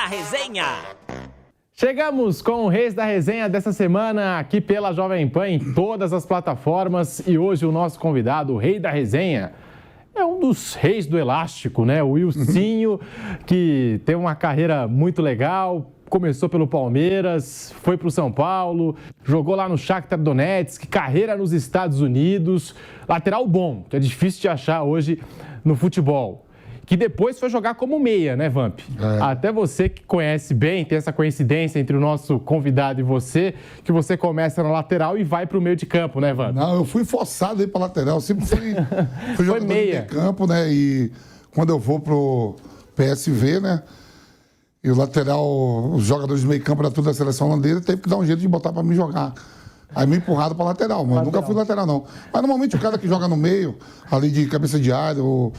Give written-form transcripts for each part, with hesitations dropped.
Resenha. Chegamos com o Reis da Resenha dessa semana aqui pela Jovem Pan em todas as plataformas e hoje o nosso convidado, o Rei da Resenha, é um dos reis do elástico, né? O Wilsinho, que tem uma carreira muito legal, começou pelo Palmeiras, foi para o São Paulo, jogou lá no Shakhtar Donetsk, carreira nos Estados Unidos, lateral bom, que é difícil de achar hoje no futebol. Que depois foi jogar como meia, né, Vamp? Até você que conhece bem, tem essa coincidência entre o nosso convidado e você, que você começa na lateral e vai para o meio de campo, né, Vamp? Não, eu fui forçado aí para lateral, sempre fui jogador meia. de meio campo, né? E quando eu vou pro PSV, né? E o lateral, os jogadores de meio campo da toda a seleção holandesa, teve que dar um jeito de botar para me jogar. Aí me empurraram para lateral, mas eu nunca fui lateral, não. Mas normalmente o cara que joga no meio, ali de cabeça de área, ou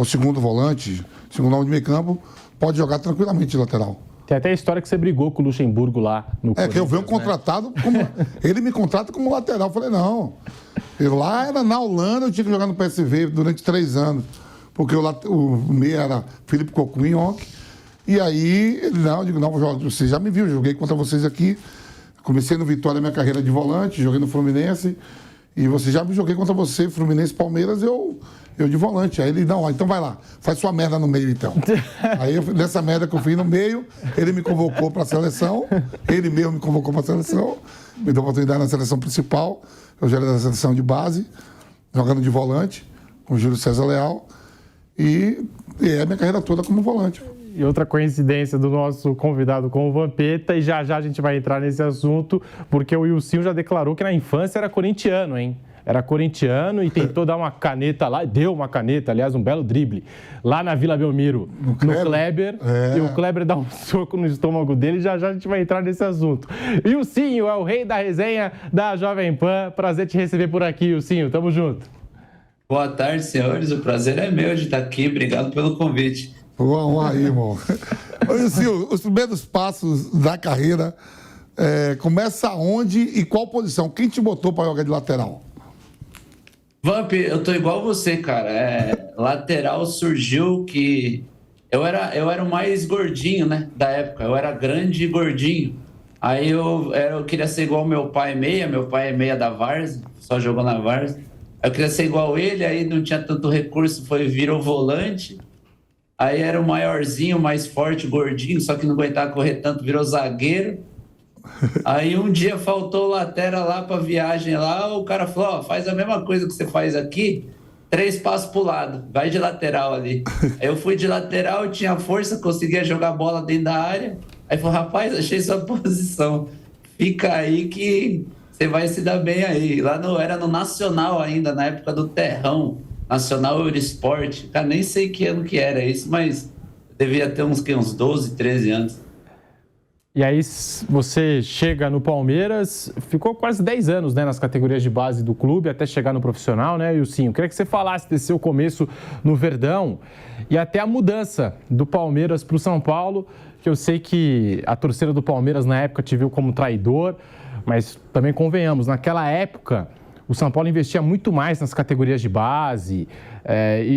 segundo volante, segundo homem de meio campo, pode jogar tranquilamente de lateral. Tem até a história que você brigou com o Luxemburgo lá no Corinthians, que eu venho contratado como... Ele me contrata como lateral. Eu falei, não. E lá era na Holanda, eu tinha que jogar no PSV durante 3 anos. Porque o meio era Felipe Coquinhoc. E aí, ele, não, eu digo, não, vou jogar. Você já me viu, joguei contra vocês aqui. Comecei no Vitória minha carreira de volante, joguei no Fluminense. E você já me joguei contra você, Fluminense, Palmeiras, eu de volante. Aí ele, não, então vai lá, faz sua merda no meio então. Aí nessa merda que eu fiz no meio, ele me convocou para a seleção, ele mesmo me convocou para a seleção, me deu oportunidade na seleção principal, eu já era da seleção de base, jogando de volante, com o Júlio César Leal, e é a minha carreira toda como volante. E outra coincidência do nosso convidado com o Vampeta, e já a gente vai entrar nesse assunto, porque o Wilsinho já declarou que na infância era corintiano, hein? Era corintiano e tentou dar uma caneta lá, deu uma caneta, aliás, um belo drible, lá na Vila Belmiro, no Kleber, e o Kleber dá um soco no estômago dele, já a gente vai entrar nesse assunto. Wilsinho é o Rei da Resenha da Jovem Pan, prazer te receber por aqui, Wilsinho, tamo junto. Boa tarde, senhores, o prazer é meu de estar aqui, obrigado pelo convite. Vamos aí, irmão. Wilsinho, os primeiros passos da carreira, começa onde e qual posição? Quem te botou para jogar de lateral? Vamp, eu tô igual você, cara. Lateral surgiu que... Eu era o mais gordinho, né, da época. Eu era grande e gordinho. Aí eu queria ser igual meu pai é meia da Várzea, só jogou na Várzea. Eu queria ser igual ele, aí não tinha tanto recurso, virou volante. Aí era o maiorzinho, mais forte, gordinho, só que não aguentava correr tanto, virou zagueiro. Aí um dia faltou lateral lá pra viagem lá, o cara falou, faz a mesma coisa que você faz aqui, 3 passos pro lado, vai de lateral ali. Aí eu fui de lateral, tinha força, conseguia jogar bola dentro da área. Aí falou, rapaz, achei sua posição, fica aí que você vai se dar bem aí. Lá era no Nacional ainda, na época do Terrão, Nacional Eurosport, cara, nem sei que ano que era isso, mas devia ter uns 12, 13 anos. E aí você chega no Palmeiras, ficou quase 10 anos, né, nas categorias de base do clube, até chegar no profissional, né, Wilsinho? Queria que você falasse desse seu começo no Verdão e até a mudança do Palmeiras para o São Paulo, que eu sei que a torcida do Palmeiras na época te viu como traidor, mas também convenhamos, naquela época o São Paulo investia muito mais nas categorias de base,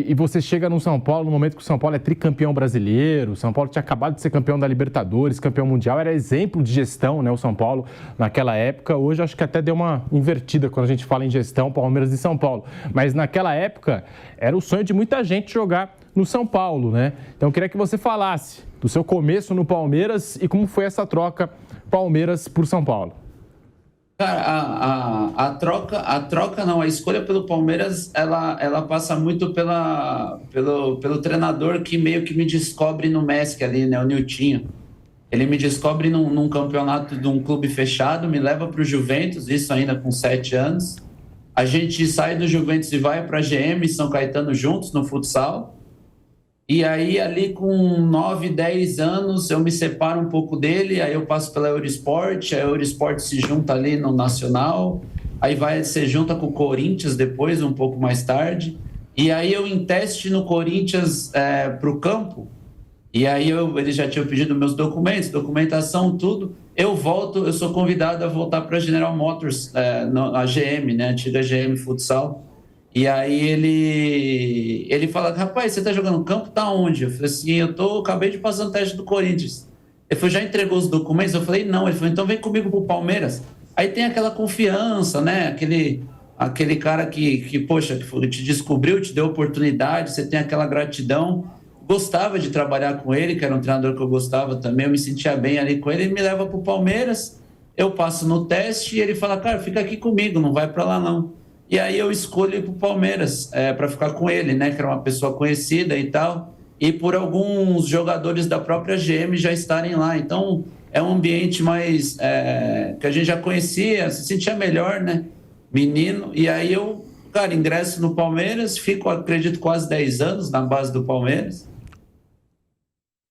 e você chega no São Paulo no momento que o São Paulo é tricampeão brasileiro, o São Paulo tinha acabado de ser campeão da Libertadores, campeão mundial, era exemplo de gestão, né, o São Paulo naquela época. Hoje acho que até deu uma invertida quando a gente fala em gestão, Palmeiras e São Paulo, mas naquela época era o sonho de muita gente jogar no São Paulo, né? Então eu queria que você falasse do seu começo no Palmeiras e como foi essa troca Palmeiras por São Paulo. Cara, a escolha pelo Palmeiras, ela passa muito pelo treinador que meio que me descobre no MESC ali, né, o Niltinho. Ele me descobre num campeonato de um clube fechado, me leva para o Juventus, isso ainda com 7 anos. A gente sai do Juventus e vai para a GM São Caetano juntos no futsal. E aí, ali com 9, 10 anos, eu me separo um pouco dele, aí eu passo pela Eurosport, a Eurosport se junta ali no Nacional, aí se junta com o Corinthians depois, um pouco mais tarde, e aí eu em teste no Corinthians para o campo, e aí eles já tinham pedido meus documentos, documentação, tudo, eu sou convidado a voltar para a General Motors, a GM, né, a antiga GM Futsal. E aí ele fala, rapaz, você tá jogando campo? Tá onde? Eu falei assim, acabei de passar no teste do Corinthians. Ele falou, já entregou os documentos? Eu falei, não. Ele falou, então vem comigo pro Palmeiras. Aí tem aquela confiança, né? Aquele cara que poxa, que te descobriu, te deu oportunidade, você tem aquela gratidão. Gostava de trabalhar com ele, que era um treinador que eu gostava também, eu me sentia bem ali com ele. Ele me leva pro Palmeiras, eu passo no teste e ele fala, cara, fica aqui comigo, não vai para lá não. E aí eu escolho ir pro Palmeiras para ficar com ele, né? Que era uma pessoa conhecida e tal. E por alguns jogadores da própria GM já estarem lá. Então, é um ambiente mais... que a gente já conhecia, se sentia melhor, né? Menino. E aí eu, cara, ingresso no Palmeiras, fico, acredito, quase 10 anos na base do Palmeiras.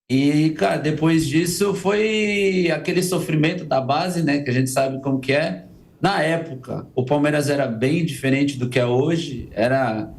E, cara, depois disso foi aquele sofrimento da base, né? Que a gente sabe como que é. Na época, o Palmeiras era bem diferente do que é hoje. A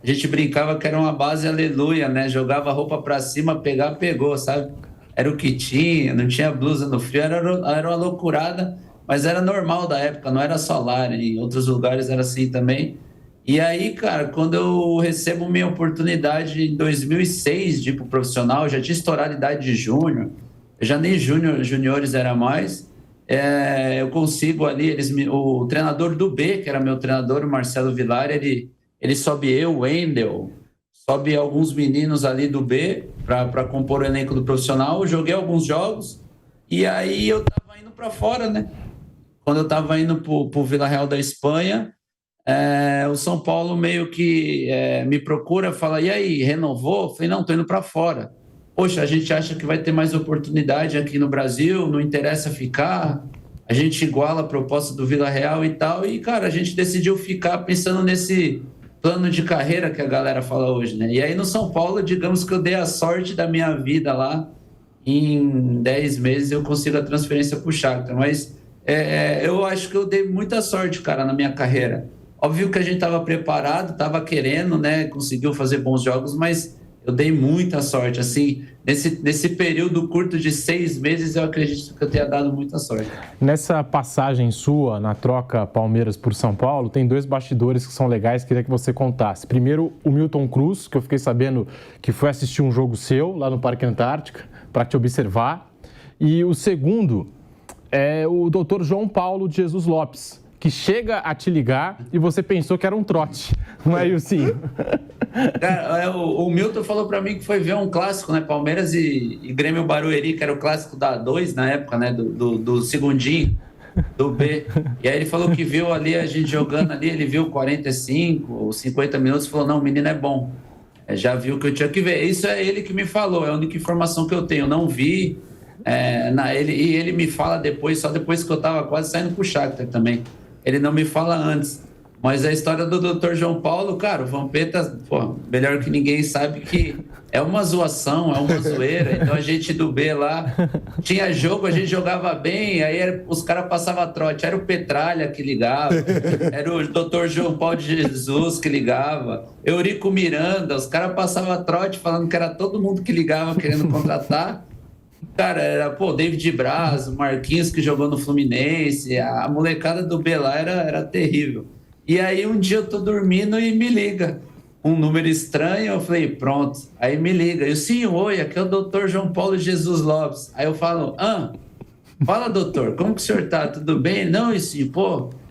gente brincava que era uma base aleluia, né? Jogava a roupa pra cima, pegar, pegou, sabe? Era o que tinha, não tinha blusa no frio, era uma loucurada, mas era normal da época, não era só lá, né? Em outros lugares era assim também. E aí, cara, quando eu recebo minha oportunidade em 2006 de ir pro profissional, eu já tinha estourado a idade de júnior, eu já nem juniores era mais, eu consigo ali, o treinador do B, que era meu treinador, o Marcelo Vilar, ele sobe eu, o Wendel, sobe alguns meninos ali do B para compor o elenco do profissional. Eu joguei alguns jogos e aí eu tava indo para fora, né? Quando eu tava indo pro Vila Real da Espanha, o São Paulo meio que me procura, fala, e aí, renovou? Eu falei, não, tô indo para fora. Poxa, a gente acha que vai ter mais oportunidade aqui no Brasil, não interessa ficar, a gente iguala a proposta do Vila Real e tal, e, cara, a gente decidiu ficar pensando nesse plano de carreira que a galera fala hoje, né? E aí no São Paulo, digamos que eu dei a sorte da minha vida lá, em 10 meses eu consigo a transferência pro Shakhtar, mas eu acho que eu dei muita sorte, cara, na minha carreira. Óbvio que a gente estava preparado, estava querendo, né? Conseguiu fazer bons jogos, mas eu dei muita sorte, assim, nesse período curto de 6 meses, eu acredito que eu tenha dado muita sorte. Nessa passagem sua, na troca Palmeiras por São Paulo, tem 2 bastidores que são legais, queria que você contasse. Primeiro, o Milton Cruz, que eu fiquei sabendo que foi assistir um jogo seu lá no Parque Antártica, para te observar. E o segundo é o doutor João Paulo de Jesus Lopes, que chega a te ligar e você pensou que era um trote, não é, Ilcinho? Cara, o Milton falou pra mim que foi ver um clássico, né? Palmeiras e Grêmio Barueri, que era o clássico da A2 na época, né? Do segundinho, do B. E aí ele falou que viu ali a gente jogando ali, ele viu 45 ou 50 minutos e falou, não, o menino é bom. Já viu que eu tinha que ver. Isso é ele que me falou, é a única informação que eu tenho. Eu não vi. E ele me fala depois, só depois que eu tava quase saindo pro Shakhtar também. Ele não me fala antes. Mas a história do Dr. João Paulo, cara, o Vampeta, melhor que ninguém sabe que é uma zoação, é uma zoeira. Então a gente do B lá, tinha jogo, a gente jogava bem, aí os caras passavam trote. Era o Petralha que ligava, era o Dr. João Paulo de Jesus que ligava, Eurico Miranda, os caras passavam trote falando que era todo mundo que ligava querendo contratar. Cara, era, David Braz, o Marquinhos que jogou no Fluminense, a molecada do B lá era terrível. E aí um dia eu tô dormindo e me liga um número estranho, eu falei, pronto. Aí me liga, eu, sim, oi, aqui é o doutor João Paulo Jesus Lopes. Aí eu falo, fala doutor, como que o senhor tá? Tudo bem? Não, sim,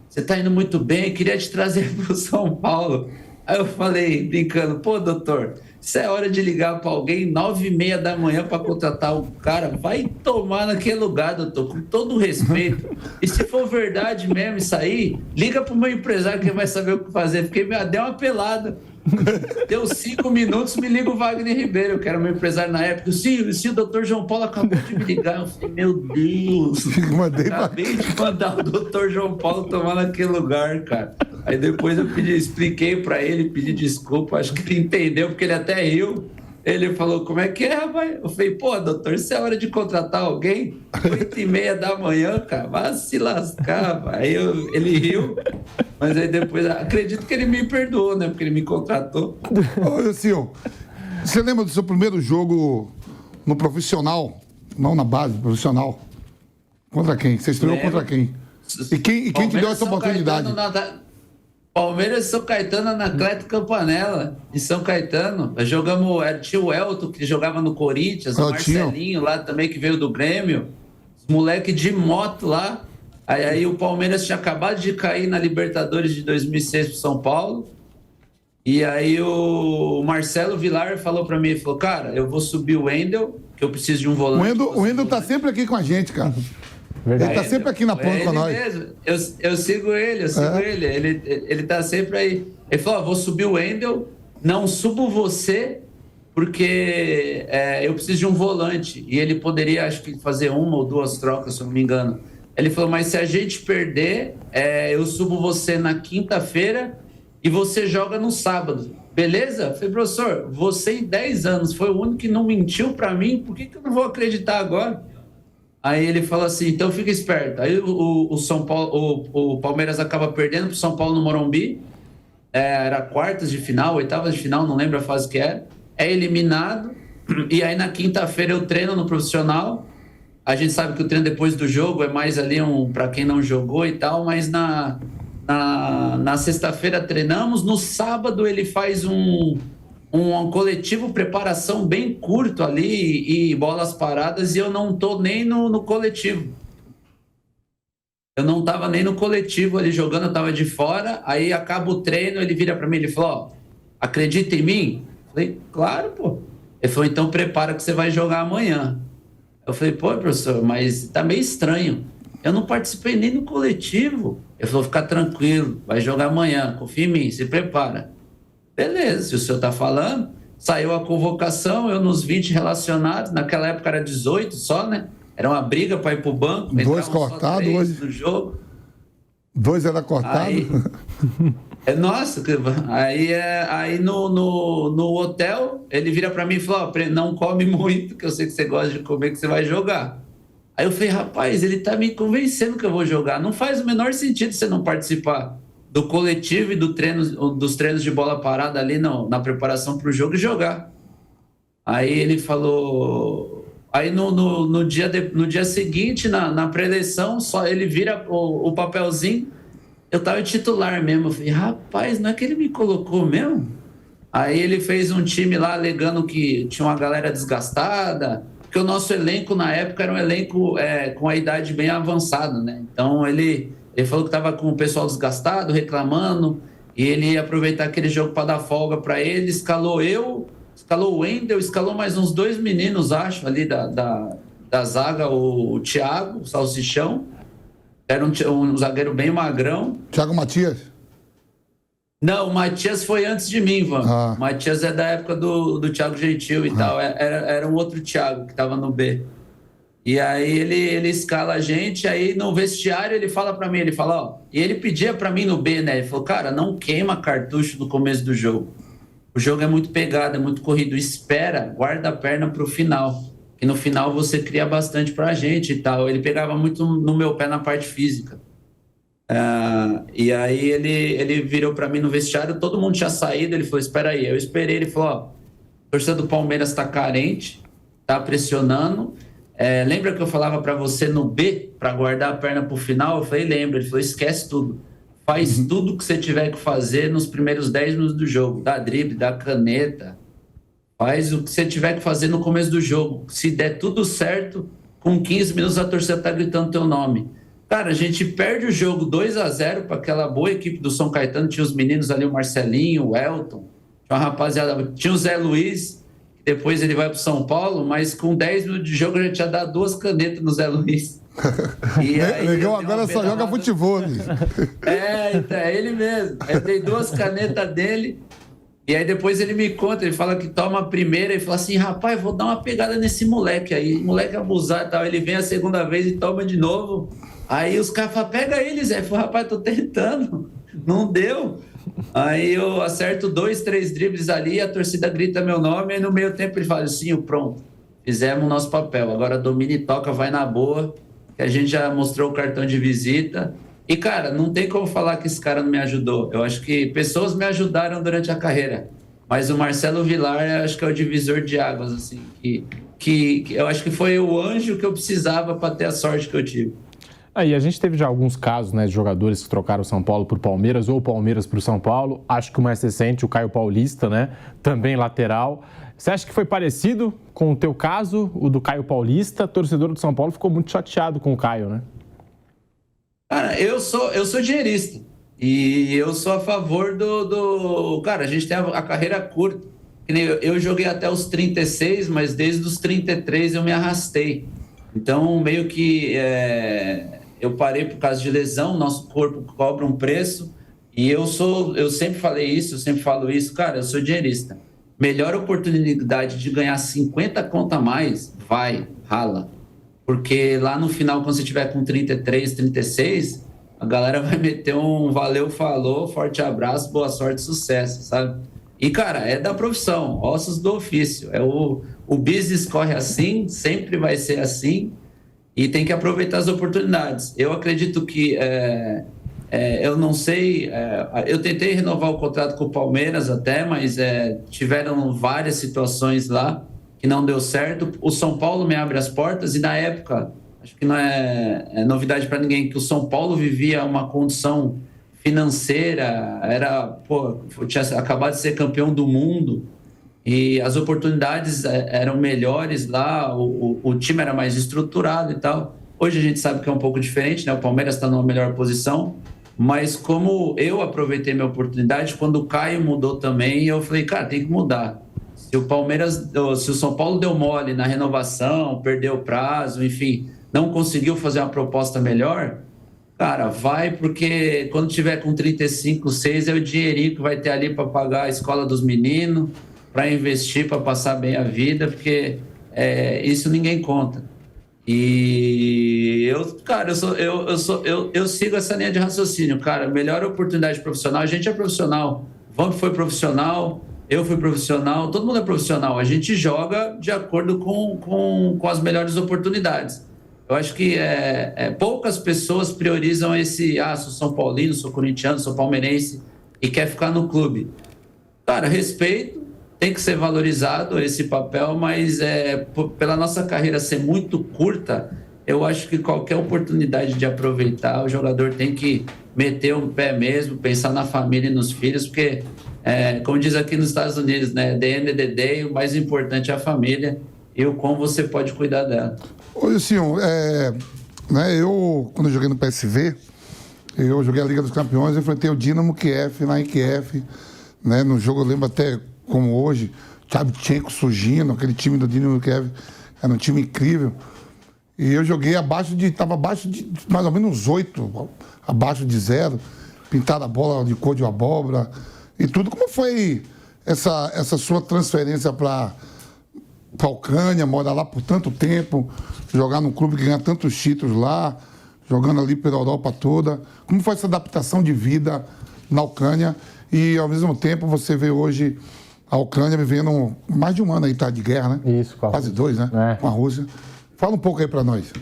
você tá indo muito bem, queria te trazer pro São Paulo. Aí eu falei, brincando, doutor, isso é hora de ligar para alguém 9h30 da manhã para contratar o cara, vai tomar naquele lugar, doutor, com todo o respeito. E se for verdade mesmo isso aí, liga pro meu empresário que vai saber o que fazer, porque deu uma pelada. Deu 5 minutos, me liga o Wagner Ribeiro, que era meu empresário na época. Sim, o doutor João Paulo acabou de me ligar. Eu falei, meu Deus, acabei de mandar o doutor João Paulo tomar naquele lugar, cara. Aí depois eu expliquei pra ele, pedi desculpa, acho que ele entendeu, porque ele até riu. Ele falou, como é que é, rapaz? Eu falei, doutor, isso é hora de contratar alguém? 8h30 da manhã, cara, vai se lascar. Aí ele riu, mas aí depois, acredito que ele me perdoou, né? Porque ele me contratou. Olha, senhor, você lembra do seu primeiro jogo no profissional? Não na base, profissional? Contra quem? Você estreou contra quem? E quem te deu essa oportunidade? Palmeiras e São Caetano, Anacleto Campanella, em São Caetano. Nós jogamos, tinha o Elton, que jogava no Corinthians, o Marcelinho lá também, que veio do Grêmio. Os moleque de moto lá. Aí o Palmeiras tinha acabado de cair na Libertadores de 2006 pro São Paulo. E aí o Marcelo Vilar falou pra mim, ele falou, cara, eu vou subir o Wendel, que eu preciso de um volante. O Wendel tá sempre aqui com a gente, cara. Ele tá sempre aqui na ponta com nós. Mesmo. Eu sigo ele, ele tá sempre aí. Ele falou, vou subir o Wendel, não subo você, porque eu preciso de um volante. E ele poderia, acho que, fazer uma ou duas trocas, se eu não me engano. Ele falou, mas se a gente perder, eu subo você na quinta-feira e você joga no sábado. Beleza? Eu falei, professor, você em 10 anos foi o único que não mentiu pra mim, por que eu não vou acreditar agora? Aí ele falou assim, então fica esperto. Aí o São Paulo, o Palmeiras acaba perdendo pro São Paulo no Morumbi. Era quartas de final, oitavas de final, não lembro a fase que era. É eliminado. E aí na quinta-feira eu treino no profissional. A gente sabe que o treino depois do jogo é mais ali para quem não jogou e tal, mas na sexta-feira treinamos. No sábado ele faz um coletivo, preparação bem curto ali e bolas paradas, e eu não tô nem no coletivo. Eu não tava nem no coletivo ali jogando, eu tava de fora. Aí acaba o treino, ele vira para mim, ele falou, acredita em mim? Eu falei, claro, pô. Ele falou, então prepara que você vai jogar amanhã. Eu falei, pô, professor, mas tá meio estranho. Eu não participei nem no coletivo. Ele falou, fica tranquilo, vai jogar amanhã, confia em mim, se prepara. Beleza, se o senhor tá falando, saiu a convocação, eu nos 20 relacionados, naquela época era 18 só, né? Era uma briga para ir pro banco. 2 cortados hoje. No jogo. 2 era cortado. Nossa, aí no hotel, ele vira para mim e falou, não come muito, que eu sei que você gosta de comer, que você vai jogar. Aí eu falei, rapaz, ele tá me convencendo que eu vou jogar. Não faz o menor sentido você não participar do coletivo e dos treinos de bola parada ali na preparação para o jogo e jogar. Aí ele falou... Aí no dia seguinte, na pré-eleição, só ele vira o papelzinho, eu tava titular mesmo. Eu falei, rapaz, não é que ele me colocou mesmo? Aí ele fez um time lá alegando que tinha uma galera desgastada, porque o nosso elenco na época era um elenco com a idade bem avançada, né? Então ele falou que estava com o pessoal desgastado, reclamando, e ele ia aproveitar aquele jogo para dar folga para ele. Escalou escalou o Wendel, escalou mais uns 2 meninos, acho, ali da zaga, o Thiago, o Salsichão. Era um zagueiro bem magrão. Thiago Matias? Não, o Matias foi antes de mim, Van. O Matias é da época do Thiago Gentil e tal. Era um outro Thiago que estava no B. E aí ele escala a gente, aí no vestiário ele fala pra mim, ele fala, e ele pedia pra mim no B, né? Ele falou, cara, não queima cartucho no começo do jogo. O jogo é muito pegado, é muito corrido. Espera, guarda a perna pro final. E no final você cria bastante pra gente e tal. Ele pegava muito no meu pé na parte física. E aí ele virou pra mim no vestiário, todo mundo tinha saído, ele falou, espera aí. Eu esperei, ele falou, a torcida do Palmeiras tá carente, tá pressionando. Lembra que eu falava pra você no B, pra guardar a perna pro final? Eu falei, lembra. Ele falou, esquece tudo. Faz tudo que você tiver que fazer nos primeiros 10 minutos do jogo. Dá drible, dá caneta. Faz o que você tiver que fazer no começo do jogo. Se der tudo certo, com 15 minutos a torcida tá gritando teu nome. Cara, a gente perde o jogo 2-0 para aquela boa equipe do São Caetano. Tinha os meninos ali, o Marcelinho, o Elton. Tinha uma rapaziada, tinha o Zé Luiz, que depois ele vai pro São Paulo, mas com 10 minutos de jogo a gente já dá 2 canetas no Zé Luiz. E aí, legal, agora só joga futebol. Então, é ele mesmo. Aí tem 2 canetas dele. E aí depois ele me conta, ele fala que toma a primeira e fala assim, rapaz, vou dar uma pegada nesse moleque aí. Moleque abusado e tal. Ele vem a segunda vez e toma de novo. Aí os caras falam, pega ele, Zé. Eu falo, rapaz, tô tentando. Não deu. Aí eu acerto 2, 3 dribles ali, a torcida grita meu nome, e no meio tempo ele fala assim, pronto, fizemos o nosso papel. Agora domina e toca, vai na boa, que a gente já mostrou o cartão de visita. E, cara, não tem como falar que esse cara não me ajudou. Eu acho que pessoas me ajudaram durante a carreira. Mas o Marcelo Vilar, eu acho que é o divisor de águas, assim. Que eu acho que foi o anjo que eu precisava para ter a sorte que eu tive. Aí a gente teve já alguns casos, né, de jogadores que trocaram o São Paulo por Palmeiras ou Palmeiras por São Paulo. Acho que o mais recente, o Caio Paulista, né, também lateral. Você acha que foi parecido com o teu caso, o do Caio Paulista? Torcedor do São Paulo ficou muito chateado com o Caio, né? Cara, eu sou dinheirista e eu sou a favor Cara, a gente tem a carreira curta. Que nem eu joguei até os 36, mas desde os 33 eu me arrastei. Então, meio que eu parei por causa de lesão, nosso corpo cobra um preço. E eu sempre falei isso, eu sempre falo isso. Cara, eu sou dinheirista. Melhor oportunidade de ganhar 50 conto a mais, vai, rala. Porque lá no final, quando você tiver com 33, 36, a galera vai meter um valeu, falou, forte abraço, boa sorte, sucesso, sabe? E, cara, é da profissão, ossos do ofício. O business corre assim, sempre vai ser assim, e tem que aproveitar as oportunidades. Eu acredito que, eu não sei, eu tentei renovar o contrato com o Palmeiras até, mas tiveram várias situações lá que não deu certo. O São Paulo me abre as portas e, na época, acho que não é novidade para ninguém, que o São Paulo vivia uma condição financeira, tinha acabado de ser campeão do mundo e as oportunidades eram melhores lá, o time era mais estruturado e tal. Hoje a gente sabe que é um pouco diferente, né? O Palmeiras está numa melhor posição, mas como eu aproveitei minha oportunidade, quando o Caio mudou também, eu falei, cara, tem que mudar. Se o São Paulo deu mole na renovação, perdeu o prazo, enfim, não conseguiu fazer uma proposta melhor, cara, vai, porque quando tiver com 35, 6 é o dinheirinho que vai ter ali para pagar a escola dos meninos, para investir, para passar bem a vida, porque isso ninguém conta. E eu sigo essa linha de raciocínio, cara. Melhor oportunidade profissional, a gente é profissional. Vamp foi profissional, eu fui profissional, todo mundo é profissional. A gente joga de acordo com as melhores oportunidades. Eu acho que poucas pessoas priorizam sou São Paulino, sou corintiano, sou palmeirense e quer ficar no clube. Cara, respeito, tem que ser valorizado esse papel, mas pela nossa carreira ser muito curta, eu acho que qualquer oportunidade de aproveitar, o jogador tem que meter o pé mesmo, pensar na família e nos filhos, porque, como diz aqui nos Estados Unidos, né, the end of the day, o mais importante é a família e o como você pode cuidar dela. Ô, Ilcinho, eu, quando eu joguei no PSV, eu joguei a Liga dos Campeões, eu enfrentei o Dinamo Kiev, lá em Kiev, né, no jogo, eu lembro até como hoje, Tchavchenko surgindo, aquele time do Dinamo Kiev, era um time incrível, e eu joguei estava abaixo de mais ou menos 8, abaixo de 0, pintada a bola de cor de abóbora, e tudo. Como foi essa sua transferência para Ucrânia, morar lá por tanto tempo, jogar num clube que ganha tantos títulos lá, jogando ali pela Europa toda? Como foi essa adaptação de vida na Ucrânia? E, ao mesmo tempo, você vê hoje a Ucrânia vivendo mais de um ano aí, tá, de guerra, né? Isso, quase 2, né? Com a Rússia. Fala um pouco aí pra nós.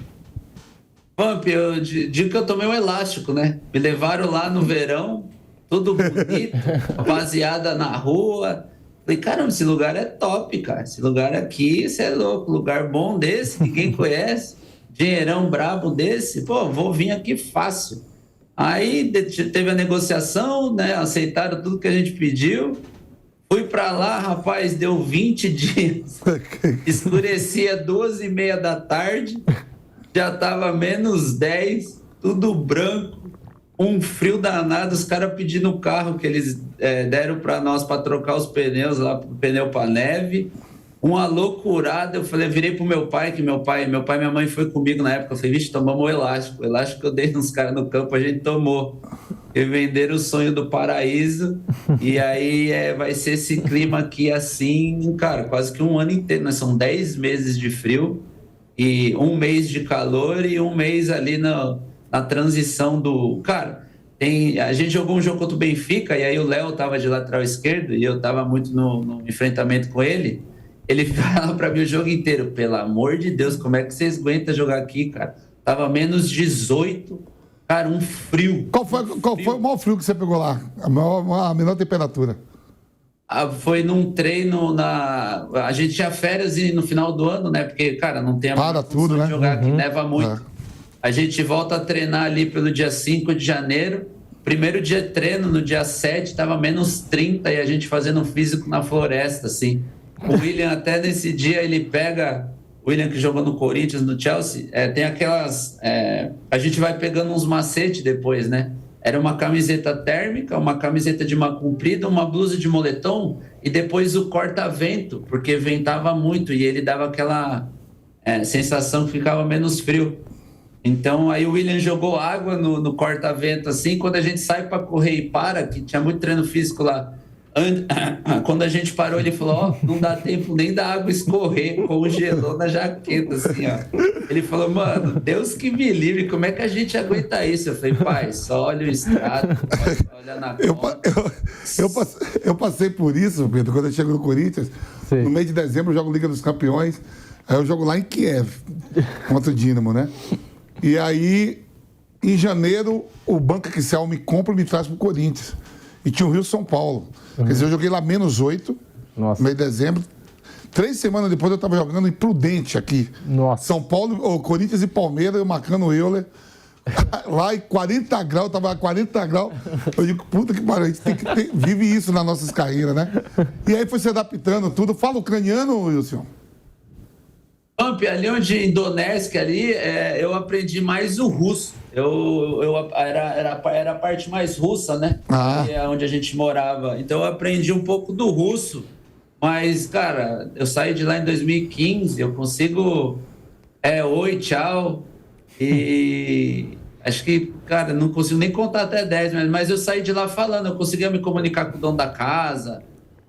Vamp, eu digo que eu tomei um elástico, né? Me levaram lá no verão, tudo bonito, rapaziada na rua. Falei, caramba, esse lugar é top, cara. Esse lugar aqui, você é louco. Lugar bom desse, ninguém conhece. Dinheirão brabo desse. Pô, vou vir aqui fácil. Aí teve a negociação, né? Aceitaram tudo que a gente pediu. Fui pra lá, rapaz, deu 20 dias. Escurecia 12h30 da tarde. Já tava menos 10, tudo branco. Um frio danado, os caras pedindo o carro que eles deram para nós para trocar os pneus lá, pneu para neve. Uma loucurada. Eu falei, virei pro meu pai, que meu pai e minha mãe foi comigo na época. Eu falei, vixe, tomamos o elástico. O elástico que eu dei nos caras no campo, a gente tomou. E venderam o sonho do paraíso. E aí vai ser esse clima aqui assim, cara, quase que um ano inteiro. Nós são 10 meses de frio e um mês de calor e um mês ali na transição do... Cara, a gente jogou um jogo contra o Benfica e aí o Léo tava de lateral esquerdo e eu tava muito no enfrentamento com ele. Ele falava pra mim o jogo inteiro, pelo amor de Deus, como é que vocês aguentam jogar aqui, cara? Tava menos 18, cara, um frio. Qual foi o maior frio que você pegou lá? A menor temperatura? Foi num treino a gente tinha férias e no final do ano, né? Porque, cara, não tem a tudo, né? de jogar aqui, neva muito. a gente volta a treinar ali pelo dia 5 de janeiro. Primeiro dia de treino, no dia 7, estava menos 30 e a gente fazendo físico na floresta, assim. O William, até nesse dia, ele pega... O William, que jogou no Corinthians, no Chelsea, tem aquelas... a gente vai pegando uns macetes depois, né? Era uma camiseta térmica, uma camiseta de manga comprida, uma blusa de moletom e depois o corta-vento, porque ventava muito e ele dava aquela sensação que ficava menos frio. Então, aí o William jogou água no corta-vento, assim, quando a gente sai para correr e para, que tinha muito treino físico lá, quando a gente parou, ele falou, não dá tempo nem da água escorrer, congelou na jaqueta, assim, ó. Ele falou, mano, Deus que me livre, como é que a gente aguenta isso? Eu falei, pai, só olha o extrato, olha na conta. Eu passei por isso, Pedro, quando eu chego no Corinthians, Sim. No mês de dezembro eu jogo Liga dos Campeões, aí eu jogo lá em Kiev, contra o Dínamo, né? E aí, em janeiro, o Banco Excel me compra e me traz pro Corinthians. E tinha o Rio São Paulo. Quer dizer, eu joguei lá menos 8, no mês de dezembro. 3 semanas depois eu estava jogando em Prudente aqui. Nossa. São Paulo, Corinthians e Palmeiras, eu marcando o Euler. Lá em 40 graus, tava a 40 graus. Eu digo, puta que pariu, a gente vive isso nas nossas carreiras, né? E aí foi se adaptando tudo. Fala ucraniano, Wilson? Ali onde em Donetsk, ali, eu aprendi mais o russo. Era a parte mais russa, né? Onde a gente morava. Então eu aprendi um pouco do russo. Mas, cara, eu saí de lá em 2015, eu consigo... oi, tchau. E acho que, cara, não consigo nem contar até 10, mas eu saí de lá falando. Eu conseguia me comunicar com o dono da casa,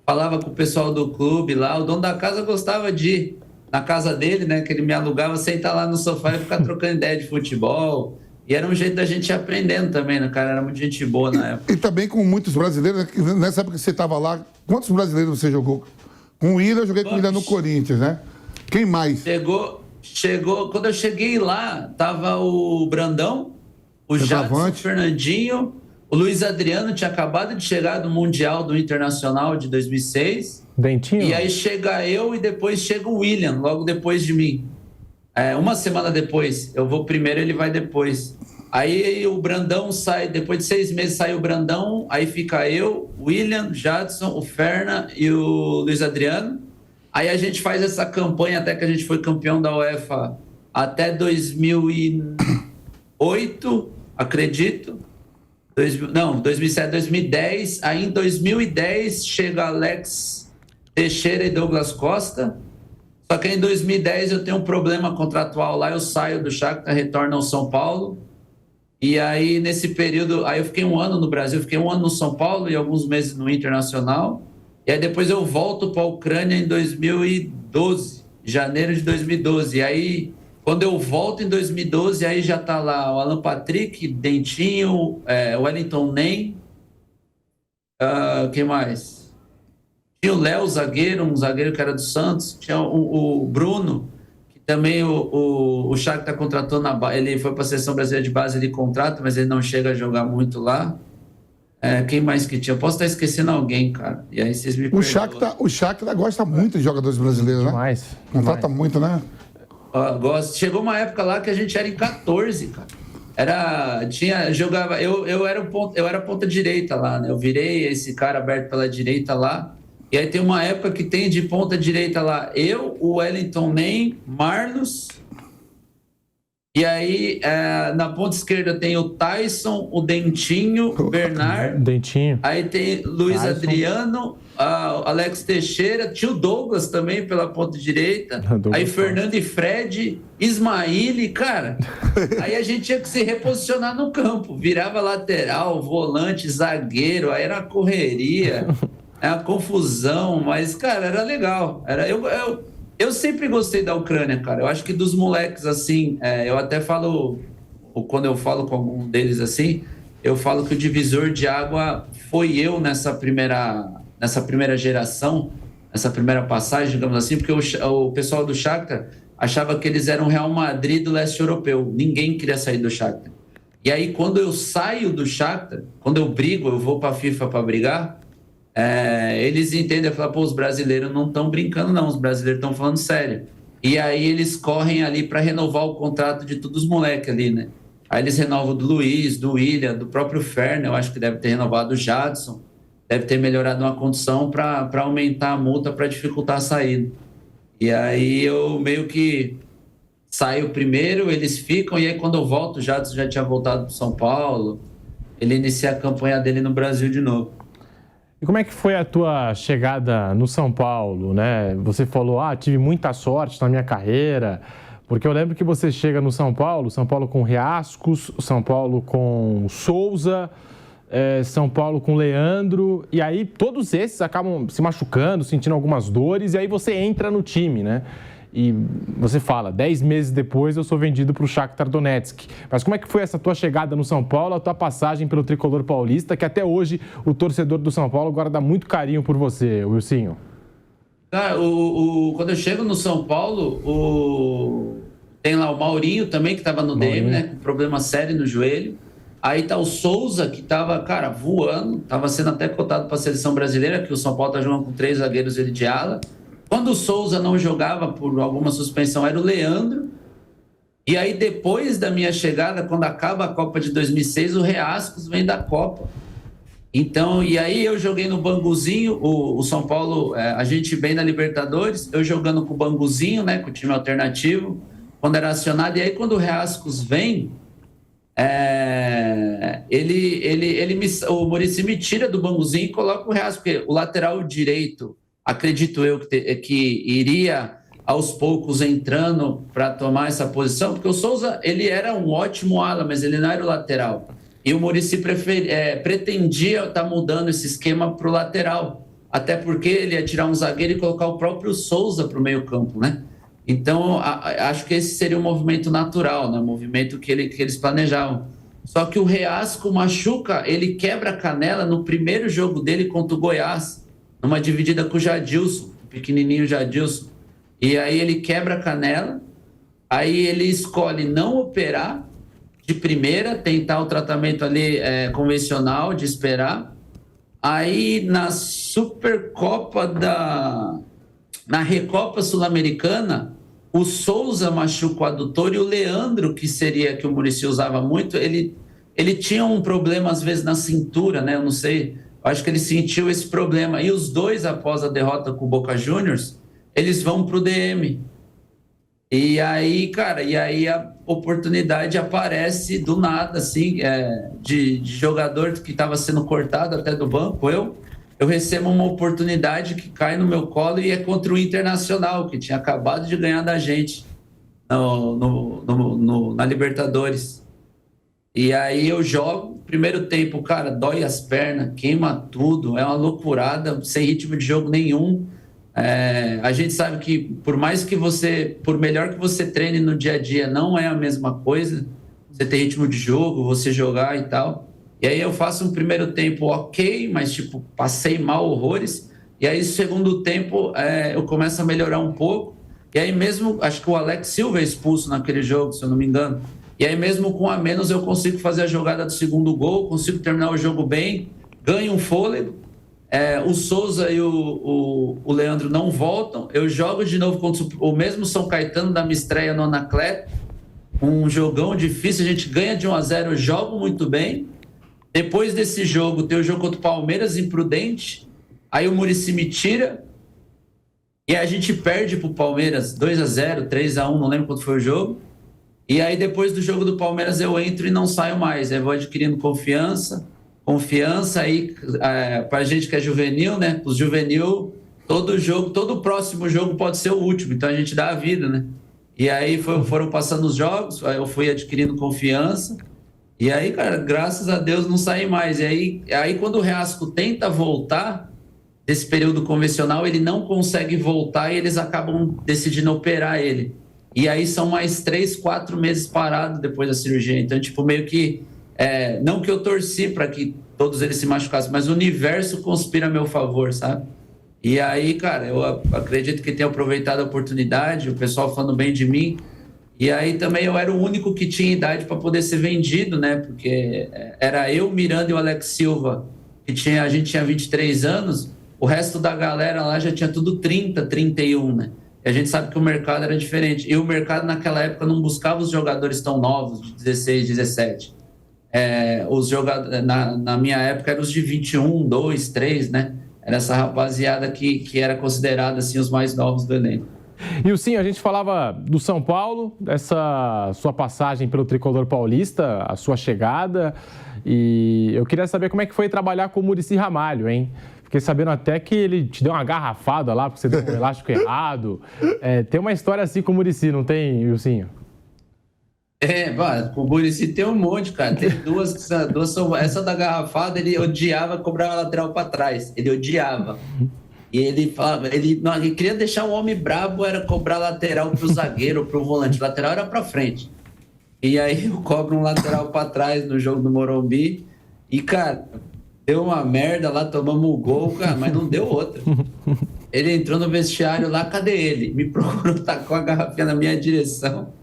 falava com o pessoal do clube lá. O dono da casa gostava de ir na casa dele, né, que ele me alugava, sentar lá no sofá e ficar trocando ideia de futebol. E era um jeito da gente ir aprendendo também, né, cara? Era muito gente boa na época. E também com muitos brasileiros. Nessa época que você estava lá, quantos brasileiros você jogou? Com o Willian, eu joguei com o Willian no Corinthians, né? Quem mais? Chegou, quando eu cheguei lá, tava o Brandão, o Jadson, o Fernandinho, o Luiz Adriano tinha acabado de chegar do Mundial do Internacional de 2006. Dentinho? E aí chega eu e depois chega o William, logo depois de mim. Uma semana depois. Eu vou primeiro, ele vai depois. Aí o Brandão sai, depois de 6 meses sai o Brandão, aí fica eu, o William, Jadson, o Ferna e o Luiz Adriano. Aí a gente faz essa campanha até que a gente foi campeão da UEFA até 2008, acredito. 2007, 2010. Aí em 2010 chega Alex Teixeira e Douglas Costa. Só que em 2010 eu tenho um problema contratual lá, eu saio do Shakhtar, retorno ao São Paulo. E aí nesse período, aí eu fiquei 1 ano no Brasil, fiquei 1 ano no São Paulo e alguns meses no Internacional. E aí depois eu volto para a Ucrânia em 2012, janeiro de 2012. E aí, quando eu volto em 2012, aí já tá lá o Alan Patrick, Dentinho, Wellington Nem, quem mais? Tinha o Léo, zagueiro, um zagueiro que era do Santos. Tinha o Bruno, que também o Shakhtar contratou na base. Ele foi para a seleção brasileira de base, ele contrata, mas ele não chega a jogar muito lá. Quem mais que tinha? Eu posso estar esquecendo alguém, cara. E aí vocês me perdoam. O Shakhtar gosta muito de jogadores brasileiros, né? Demais. Contrata muito, né? Gosto. Chegou uma época lá que a gente era em 14, cara. Jogava. Eu era ponta direita lá, né? Eu virei esse cara aberto pela direita lá. E aí tem uma época que tem de ponta direita lá eu, o Wellington Nem, Marlos. E aí na ponta esquerda tem o Tyson, o Dentinho, o Bernard. Dentinho. Aí tem Luiz Adriano, Alex Teixeira, tinha o Douglas também pela ponta direita. Aí Fernando e Fred, Ismaíli, cara. Aí a gente tinha que se reposicionar no campo. Virava lateral, volante, zagueiro, aí era uma correria. É uma confusão, mas, cara, era legal. Eu sempre gostei da Ucrânia, cara. Eu acho que dos moleques, assim, eu até falo, quando eu falo com algum deles, assim, eu falo que o divisor de água foi eu nessa primeira geração, nessa primeira passagem, digamos assim, porque o pessoal do Shakhtar achava que eles eram o Real Madrid do leste europeu. Ninguém queria sair do Shakhtar. E aí, quando eu saio do Shakhtar, quando eu brigo, eu vou pra FIFA para brigar, eles entendem, falam, pô, os brasileiros não estão brincando não, os brasileiros estão falando sério. e aí eles correm ali para renovar o contrato de todos os moleques ali, né? Aí eles renovam do Luiz, do William, do próprio Ferner, eu acho que deve ter renovado o Jadson, deve ter melhorado uma condição para aumentar a multa para dificultar a saída. E aí eu meio que saio primeiro, eles ficam, e aí quando eu volto, o Jadson já tinha voltado para São Paulo, ele inicia a campanha dele no Brasil de novo. E como é que foi a tua chegada no São Paulo, né? Você falou, tive muita sorte na minha carreira, porque eu lembro que você chega no São Paulo com Riascos, São Paulo com Souza, São Paulo com Leandro, e aí todos esses acabam se machucando, sentindo algumas dores, e aí você entra no time, né? E você fala, 10 meses depois eu sou vendido para o Shakhtar Donetsk. Mas como é que foi essa tua chegada no São Paulo, a tua passagem pelo tricolor paulista, que até hoje o torcedor do São Paulo guarda muito carinho por você, Wilsinho? Cara, quando eu chego no São Paulo, tem lá o Maurinho também, que estava no DM, né? Com problema sério no joelho. Aí tá o Souza, que estava, cara, voando, estava sendo até cotado para a seleção brasileira, que o São Paulo tá jogando com 3 zagueiros ele de ala. Quando o Souza não jogava por alguma suspensão, era o Leandro. E aí, depois da minha chegada, quando acaba a Copa de 2006, o Riascos vem da Copa. Então, e aí eu joguei no Banguzinho, o São Paulo, a gente bem na Libertadores, eu jogando com o Banguzinho, né, com o time alternativo, quando era acionado. E aí, quando o Riascos vem, o Muricy me tira do Banguzinho e coloca o Riascos, porque o lateral direito, acredito eu que iria aos poucos entrando para tomar essa posição, porque o Souza, ele era um ótimo ala, mas ele não era o lateral. E o Muricy pretendia estar mudando esse esquema para o lateral, até porque ele ia tirar um zagueiro e colocar o próprio Souza para o meio campo, né? Então, acho que esse seria um movimento natural, né? Um movimento que eles planejavam. Só que o Riasco machuca, ele quebra a canela no primeiro jogo dele contra o Goiás, numa dividida com o Jadilson, o pequenininho Jadilson. E aí ele quebra a canela, aí ele escolhe não operar de primeira, tentar o tratamento ali convencional, de esperar. Aí na Supercopa na Recopa Sul-Americana, o Souza machuca o adutor e o Leandro, que o Muricy usava muito, ele tinha um problema às vezes na cintura, né? Eu não sei, acho que ele sentiu esse problema. E os dois, após a derrota com o Boca Juniors, eles vão pro DM. E aí, cara, a oportunidade aparece do nada, assim, de jogador que estava sendo cortado até do banco. Eu recebo uma oportunidade que cai no meu colo e é contra o Internacional, que tinha acabado de ganhar da gente na Libertadores. E aí eu jogo, primeiro tempo, cara, dói as pernas, queima tudo, é uma loucurada, sem ritmo de jogo nenhum. A gente sabe que por melhor que você treine no dia a dia, não é a mesma coisa, você ter ritmo de jogo, você jogar e tal. E aí eu faço um primeiro tempo ok, mas tipo, passei mal horrores. E aí segundo tempo eu começo a melhorar um pouco. E aí mesmo, acho que o Alex Silva é expulso naquele jogo, se eu não me engano. E aí mesmo com a menos eu consigo fazer a jogada do segundo gol, consigo terminar o jogo bem, ganho um fôlego. O Souza e o Leandro não voltam. Eu jogo de novo contra o mesmo São Caetano da minha estreia no Anacleto. Um jogão difícil, a gente ganha de 1-0, eu jogo muito bem. Depois desse jogo, tem o jogo contra o Palmeiras, imprudente. Aí o Muricy me tira. E a gente perde pro Palmeiras 2-0, 3-1, não lembro quanto foi o jogo. E aí depois do jogo do Palmeiras eu entro e não saio mais. Aí vou adquirindo confiança aí pra gente que é juvenil, né? Os juvenil, todo próximo jogo pode ser o último. Então a gente dá a vida, né? E aí foram passando os jogos, aí eu fui adquirindo confiança. E aí, cara, graças a Deus não saí mais. E aí quando o Riasco tenta voltar desse período convencional, ele não consegue voltar e eles acabam decidindo operar ele. E aí são mais 3, 4 meses parado depois da cirurgia. Então, tipo, meio que... não que eu torci para que todos eles se machucassem, mas o universo conspira a meu favor, sabe? E aí, cara, eu acredito que tenha aproveitado a oportunidade, o pessoal falando bem de mim. E aí também eu era o único que tinha idade para poder ser vendido, né? Porque era eu, Miranda e o Alex Silva, a gente tinha 23 anos, o resto da galera lá já tinha tudo 30, 31, né? E a gente sabe que o mercado era diferente. E o mercado, naquela época, não buscava os jogadores tão novos, de 16, 17. Os jogadores, na minha época, eram os de 21, 2, 3, né? Era essa rapaziada que era considerada, assim, os mais novos do elenco. E sim, a gente falava do São Paulo, essa sua passagem pelo Tricolor Paulista, a sua chegada. E eu queria saber como é que foi trabalhar com o Muricy Ramalho, hein? Fiquei sabendo até que ele te deu uma garrafada lá, porque você deu um elástico errado. Tem uma história assim com o Muricy, não tem, Wilsinho? O Muricy tem um monte, cara. Tem duas são... Essa da garrafada, ele odiava cobrar a lateral para trás. Ele odiava. E ele falava, ele queria deixar o homem brabo, era cobrar lateral pro zagueiro, pro volante. Lateral era para frente. E aí eu cobro um lateral para trás no jogo do Morumbi. E, cara, deu uma merda lá, tomamos o gol, cara, mas não deu outra. Ele entrou no vestiário lá, cadê ele? Me procurou, tacou a garrafinha na minha direção.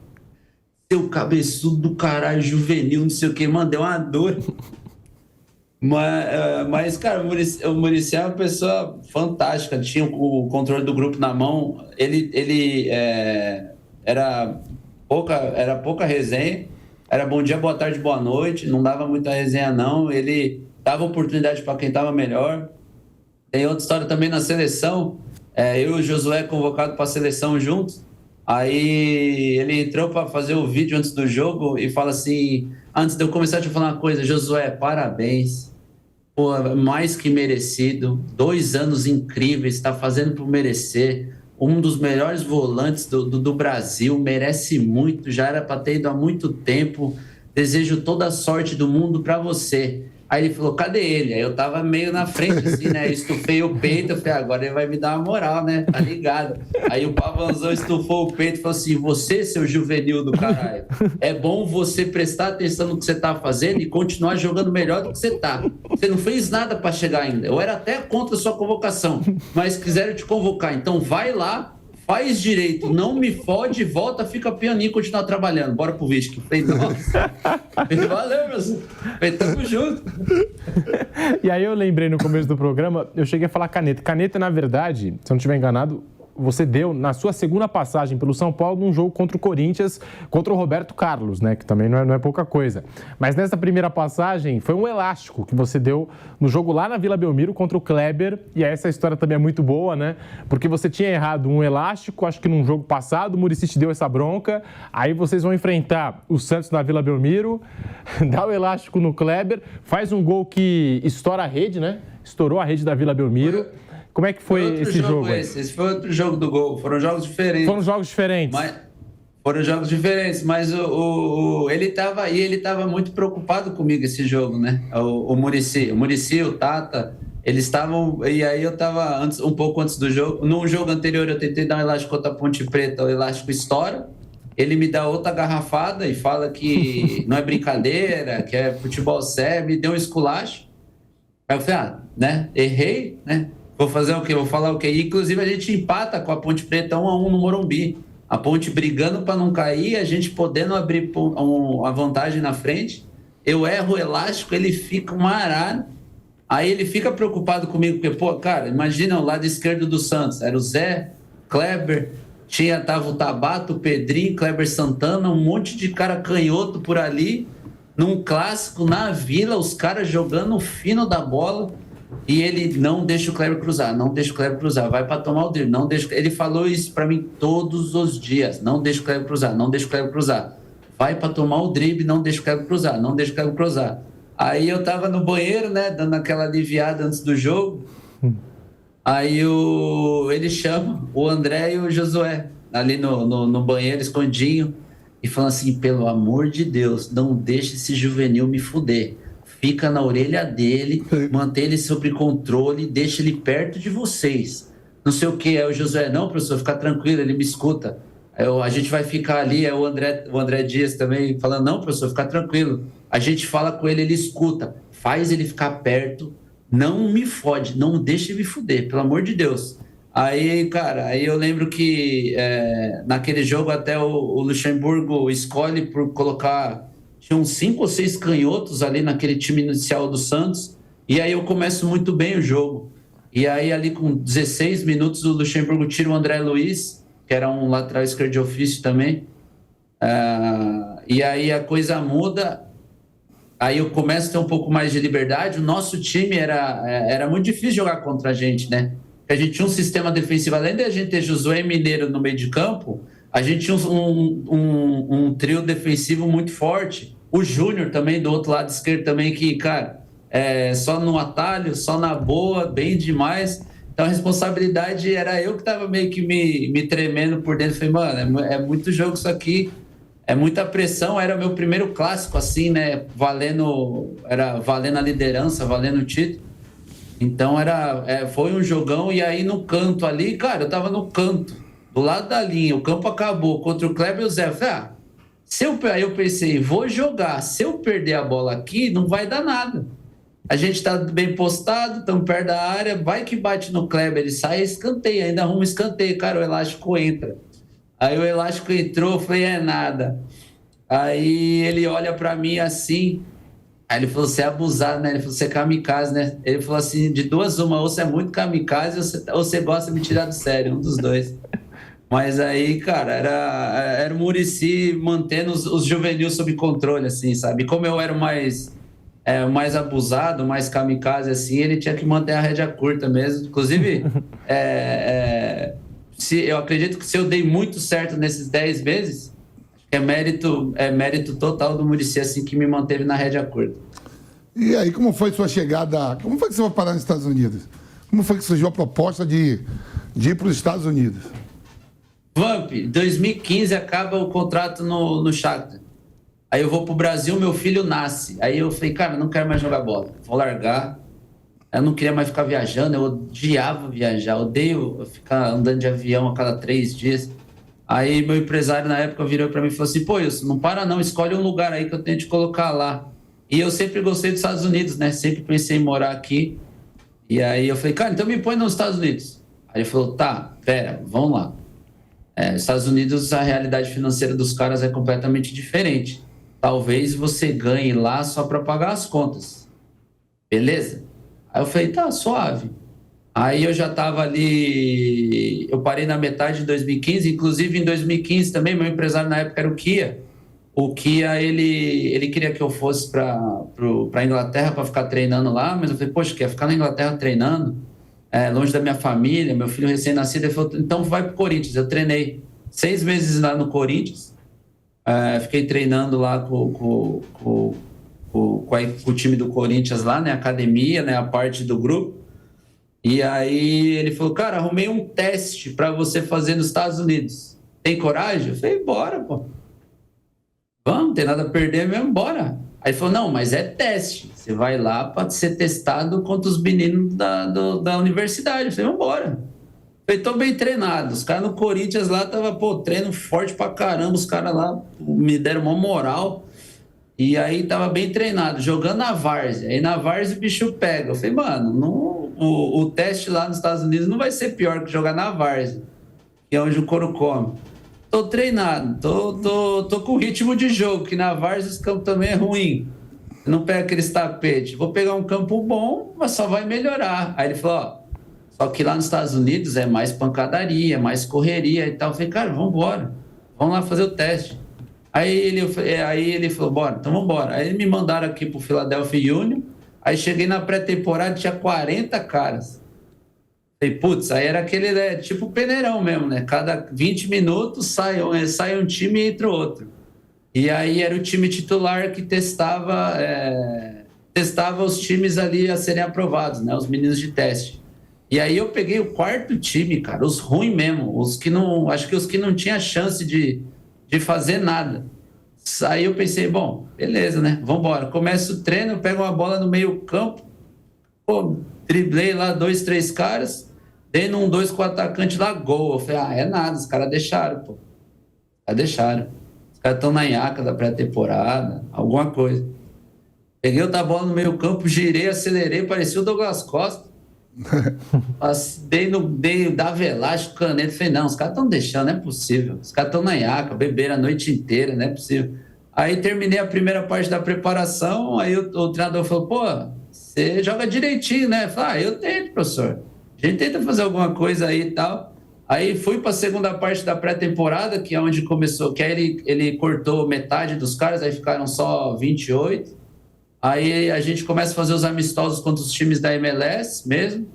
Seu cabeçudo do caralho, juvenil, não sei o que, mano, deu uma dor. Mas, cara, o Muricy é uma pessoa fantástica, tinha o controle do grupo na mão, ele era pouca resenha, era bom dia, boa tarde, boa noite, não dava muita resenha não, ele dava oportunidade para quem estava melhor. Tem outra história também na seleção, eu e o Josué convocado para a seleção juntos, aí ele entrou para fazer o vídeo antes do jogo e fala assim, antes de eu começar a te falar uma coisa, Josué, parabéns, pô, mais que merecido, 2 anos incríveis, está fazendo por merecer, um dos melhores volantes do Brasil, merece muito, já era para ter ido há muito tempo, desejo toda a sorte do mundo para você. Aí ele falou, cadê ele? Aí eu tava meio na frente, assim, né? Eu estufei o peito, eu falei, agora ele vai me dar uma moral, né? Tá ligado? Aí o Pavanzão estufou o peito e falou assim, você, seu juvenil do caralho, é bom você prestar atenção no que você tá fazendo e continuar jogando melhor do que você tá. Você não fez nada para chegar ainda. Eu era até contra a sua convocação, mas quiseram te convocar. Então vai lá, faz direito, não me fode, volta, fica pianinho e continua trabalhando. Bora pro vídeo. Que falei, nossa. Valeu, meu senhor. Tamo junto. E aí eu lembrei no começo do programa, eu cheguei a falar caneta. Caneta, na verdade, se eu não estiver enganado, você deu na sua segunda passagem pelo São Paulo num jogo contra o Corinthians, contra o Roberto Carlos, né? Que também não é pouca coisa. Mas nessa primeira passagem foi um elástico que você deu no jogo lá na Vila Belmiro contra o Kleber. E aí essa história também é muito boa, né? Porque você tinha errado um elástico, acho que num jogo passado, o Muricy te deu essa bronca. Aí vocês vão enfrentar o Santos na Vila Belmiro, dá o elástico no Kleber, faz um gol que estoura a rede, né? Estourou a rede da Vila Belmiro. Como é que foi esse jogo? Esse foi outro jogo do gol. Foram jogos diferentes. Foram jogos diferentes. Mas ele tava muito preocupado comigo esse jogo, né? O Muricy, o Tata, eles estavam... E aí eu tava um pouco antes do jogo. No jogo anterior eu tentei dar um elástico contra a Ponte Preta, o elástico estoura. Ele me dá outra garrafada e fala que não é brincadeira, que é futebol sério, me deu um esculacho. Aí eu falei, né? Errei, né? Vou fazer o quê? Vou falar o quê? Inclusive, a gente empata com a Ponte Preta 1-1 no Morumbi. A Ponte brigando para não cair, a gente podendo abrir a vantagem na frente. Eu erro o elástico, ele fica um arado. Aí ele fica preocupado comigo, porque, pô, cara, imagina o lado esquerdo do Santos. Era o Zé, Kleber, tava o Tabata, o Pedrinho, Kleber Santana, um monte de cara canhoto por ali. Num clássico, na Vila, os caras jogando o fino da bola. E ele não deixa o Kleber cruzar, vai para tomar o drible, não deixa. Ele falou isso para mim todos os dias, não deixa o Kleber cruzar, vai para tomar o drible, não deixa o Kleber cruzar. Aí eu tava no banheiro, né, dando aquela aliviada antes do jogo, aí ele chama o André e o Josué ali no banheiro, escondinho, e falando assim, pelo amor de Deus, não deixa esse juvenil me fuder. Fica na orelha dele, mantém ele sob controle, deixa ele perto de vocês. Não sei o que, é o Josué, não, professor, fica tranquilo, ele me escuta. A gente vai ficar ali, é o André Dias também falando, não, professor, fica tranquilo. A gente fala com ele, ele escuta, faz ele ficar perto, não me fode, não deixa ele me fuder, pelo amor de Deus. Aí, cara, eu lembro que naquele jogo até o Luxemburgo escolhe por colocar... Tinham 5 ou 6 canhotos ali naquele time inicial do Santos. E aí eu começo muito bem o jogo. E aí ali com 16 minutos o Luxemburgo tira o André Luiz que era um lateral esquerdo de ofício também. E aí a coisa muda, aí eu começo a ter um pouco mais de liberdade. O nosso time era muito difícil jogar contra a gente, né? Porque a gente tinha um sistema defensivo, além de a gente ter Josué Mineiro no meio de campo, a gente tinha um trio defensivo muito forte. O Júnior também, do outro lado esquerdo também, que, cara, só no atalho, só na boa, bem demais. Então a responsabilidade era eu que estava meio que me tremendo por dentro. Falei, mano, é muito jogo isso aqui, é muita pressão. Era meu primeiro clássico, assim, né? Valendo a liderança, valendo o título. Então foi um jogão. E aí no canto ali, cara, eu tava no canto, do lado da linha, o campo acabou contra o Kleber e o Zé. Eu falei, aí eu pensei, vou jogar. Se eu perder a bola aqui, não vai dar nada. A gente tá bem postado, estamos perto da área, vai que bate no Kleber, ele sai, escanteio, ainda arruma escanteio, cara, o elástico entra. Aí o elástico entrou, eu falei, é nada. Aí ele olha pra mim assim, aí ele falou, você é abusado, né? Ele falou, você é kamikaze, né? Ele falou assim, de duas uma, ou você é muito kamikaze ou você gosta de me tirar do sério, um dos dois. Mas aí, cara, era o Muricy mantendo os juvenis sob controle, assim, sabe? Como eu era o mais abusado, mais kamikaze, assim, ele tinha que manter a rédea curta mesmo. Inclusive, eu acredito que se eu dei muito certo nesses 10 meses, é mérito total do Muricy, assim, que me manteve na rédea curta. E aí, como foi sua chegada? Como foi que você foi parar nos Estados Unidos? Como foi que surgiu a proposta de ir para os Estados Unidos? Vamp, 2015 acaba o contrato no Shakhtar. Aí eu vou pro Brasil, meu filho nasce. Aí eu falei, cara, não quero mais jogar bola, vou largar. Eu não queria mais ficar viajando, eu odiava viajar, odeio ficar andando de avião a cada 3 dias. Aí meu empresário na época virou para mim e falou assim, pô, Wilson, não para não, escolhe um lugar aí que eu tenho que te colocar lá. E eu sempre gostei dos Estados Unidos, né? Sempre pensei em morar aqui. E aí eu falei, cara, então me põe nos Estados Unidos. Aí ele falou, tá, pera, vamos lá. Estados Unidos, a realidade financeira dos caras é completamente diferente. Talvez você ganhe lá só para pagar as contas. Beleza? Aí eu falei, tá, suave. Aí eu já estava ali, eu parei na metade de 2015, inclusive em 2015 também, meu empresário na época era o Kia. O Kia, ele queria que eu fosse para a Inglaterra para ficar treinando lá, mas eu falei, poxa, quer ficar na Inglaterra treinando? Longe da minha família, meu filho recém-nascido. Ele falou, então vai para o Corinthians. Eu treinei 6 meses lá no Corinthians, fiquei treinando lá com o time do Corinthians lá, né, academia, né, a parte do grupo. E aí ele falou, cara, arrumei um teste para você fazer nos Estados Unidos. Tem coragem? Eu falei, bora, pô. Vamos, não tem nada a perder mesmo, bora. Aí ele falou, não, mas é teste. Você vai lá para ser testado contra os meninos da universidade. Eu falei, vamos embora. Eu falei, tô bem treinado. Os caras no Corinthians lá tava, treino forte pra caramba. Os caras lá me deram uma moral. E aí tava bem treinado, jogando na várzea. Aí na várzea o bicho pega. Eu falei, mano, o teste lá nos Estados Unidos não vai ser pior que jogar na várzea, que é onde o couro come. Tô treinado, tô com ritmo de jogo, que na várzea esse campo também é ruim. Não pega aqueles tapetes. Vou pegar um campo bom, mas só vai melhorar. Aí ele falou, só que lá nos Estados Unidos é mais pancadaria, mais correria e tal. Eu falei, cara, vamos embora. Vamos lá fazer o teste. Aí ele falou, bora, então vamos embora. Aí me mandaram aqui pro Philadelphia Union. Aí cheguei na pré-temporada, tinha 40 caras. Falei, putz, aí era aquele, tipo peneirão mesmo, né? Cada 20 minutos sai um time e entra outro. E aí era o time titular que testava os times ali a serem aprovados, né? Os meninos de teste. E aí eu peguei o 4º time, cara, os ruins mesmo, acho que os que não tinham chance de fazer nada. Aí eu pensei, bom, beleza, né? Vambora. Começa o treino, eu pego uma bola no meio campo, driblei lá 2, 3 caras, dei num 2 com o atacante lá, gol. Eu falei, é nada, os caras deixaram, pô. Deixaram. Os caras estão na nhaca da pré-temporada, alguma coisa. Peguei outra bola no meio campo, girei, acelerei, parecia o Douglas Costa. Dava elástico, caneta. Falei, não, os caras estão deixando, não é possível. Os caras estão na nhaca, beberam a noite inteira, não é possível. Aí terminei a primeira parte da preparação, aí o treinador falou, pô, você joga direitinho, né? Eu falei, eu tento, professor. A gente tenta fazer alguma coisa aí e tal. Aí fui para a segunda parte da pré-temporada, que é onde começou, que aí ele cortou metade dos caras, aí ficaram só 28. Aí a gente começa a fazer os amistosos contra os times da MLS mesmo.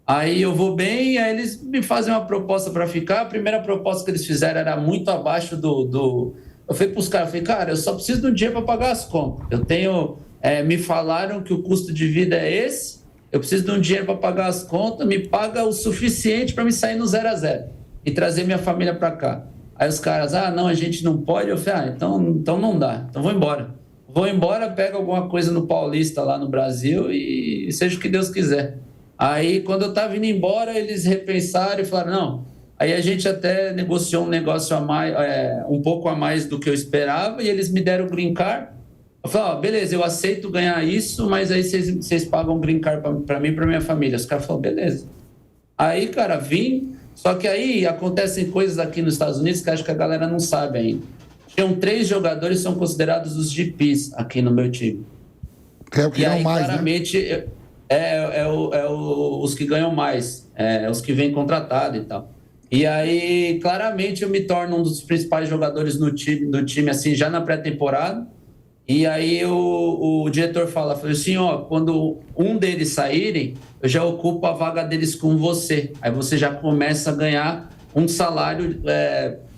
Aí eu vou bem, aí eles me fazem uma proposta para ficar. A primeira proposta que eles fizeram era muito abaixo do... Eu falei para os caras, cara, eu só preciso de um dinheiro para pagar as contas. Eu tenho... me falaram que o custo de vida é esse, eu preciso de um dinheiro para pagar as contas, me paga o suficiente para me sair no 0-0 e trazer minha família para cá. Aí os caras, não, a gente não pode. Eu falei, então não dá, então vou embora. Vou embora, pego alguma coisa no Paulista lá no Brasil e seja o que Deus quiser. Aí, quando eu estava indo embora, eles repensaram e falaram, não. Aí a gente até negociou um negócio a mais, um pouco a mais do que eu esperava, e eles me deram o green card. Eu falei, beleza, eu aceito ganhar isso, mas aí vocês pagam um green card para mim e para minha família. Os caras falaram, beleza. Aí, cara, vim, só que aí acontecem coisas aqui nos Estados Unidos que acho que a galera não sabe ainda. Tinham 3 jogadores que são considerados os GPs aqui no meu time. É o que ganham mais, claramente, né? Os que ganham mais, os que vêm contratado e tal. E aí, claramente, eu me torno um dos principais jogadores do time assim, já na pré-temporada. E aí o diretor falou assim, quando um deles saírem, eu já ocupo a vaga deles com você. Aí você já começa a ganhar um salário,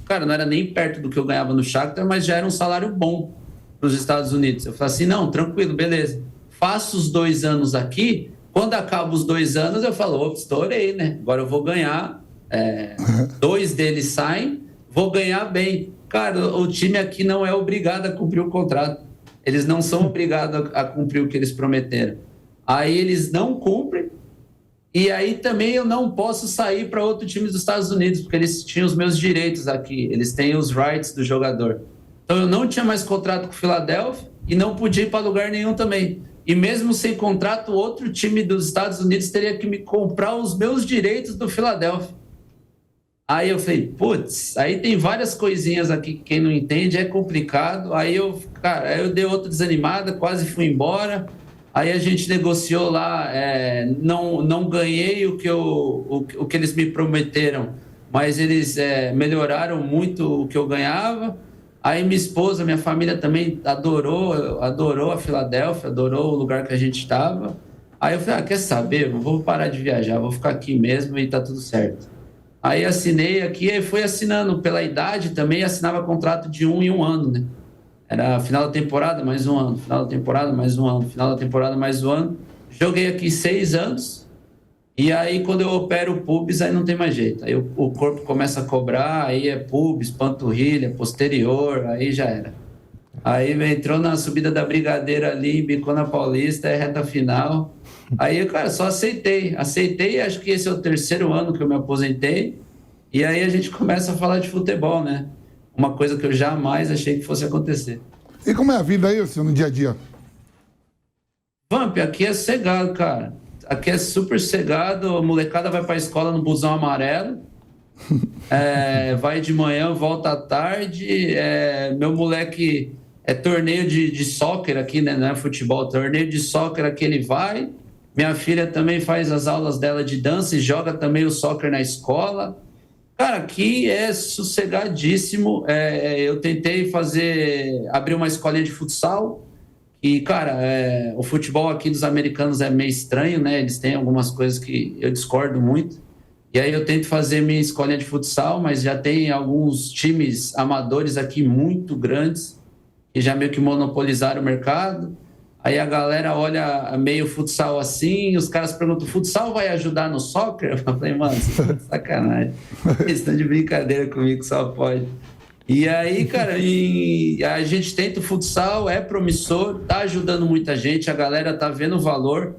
cara, não era nem perto do que eu ganhava no Shakhtar, mas já era um salário bom para os Estados Unidos. Eu falei assim, não, tranquilo, beleza. Faço os 2 anos aqui, quando acaba os 2 anos, eu falo, estourei, né? Agora eu vou ganhar, 2 deles saem, vou ganhar bem. Cara, o time aqui não é obrigado a cumprir o contrato. Eles não são obrigados a cumprir o que eles prometeram. Aí eles não cumprem, e aí também eu não posso sair para outro time dos Estados Unidos, porque eles tinham os meus direitos aqui, eles têm os rights do jogador. Então eu não tinha mais contrato com o Philadelphia e não podia ir para lugar nenhum também. E mesmo sem contrato, outro time dos Estados Unidos teria que me comprar os meus direitos do Philadelphia. Aí eu falei, putz, aí tem várias coisinhas aqui que quem não entende é complicado. Aí eu dei outra desanimada, quase fui embora. Aí a gente negociou lá, não ganhei o que eles me prometeram, mas eles melhoraram muito o que eu ganhava. Aí minha esposa, minha família também adorou a Filadélfia, adorou o lugar que a gente estava. Aí eu falei, quer saber? Eu vou parar de viajar, vou ficar aqui mesmo e tá tudo certo. Aí assinei aqui e fui assinando pela idade também, assinava contrato de 1 em 1 ano, né? Era final da temporada, mais 1 ano, final da temporada, mais 1 ano, final da temporada, mais 1 ano. Joguei aqui 6 anos. E aí, quando eu opero o pubis, aí não tem mais jeito. Aí o corpo começa a cobrar, aí é pubis, panturrilha, posterior, aí já era. Aí entrou na subida da Brigadeira ali, bicou na Paulista, reta final. Aí, cara, só aceitei. Aceitei, acho que esse é o 3º ano que eu me aposentei. E aí a gente começa a falar de futebol, né? Uma coisa que eu jamais achei que fosse acontecer. E como é a vida aí, senhor, no dia a dia? Vamp, aqui é cegado, cara. Aqui é super cegado, a molecada vai pra escola no busão amarelo, vai de manhã, volta à tarde, meu moleque torneio de soccer aqui, né, não é futebol, torneio de soccer aqui ele vai, minha filha também faz as aulas dela de dança e joga também o soccer na escola. Cara, aqui é sossegadíssimo, eu tentei abrir uma escolinha de futsal. E, cara, o futebol aqui dos americanos é meio estranho, né? Eles têm algumas coisas que eu discordo muito. E aí eu tento fazer minha escolinha de futsal, mas já tem alguns times amadores aqui muito grandes que já meio que monopolizaram o mercado. Aí a galera olha meio futsal assim, os caras perguntam, futsal vai ajudar no soccer? Eu falei, mano, isso é sacanagem. Eles estão de brincadeira comigo, só pode. E aí, cara, a gente tenta o futsal, é promissor, tá ajudando muita gente, a galera tá vendo o valor.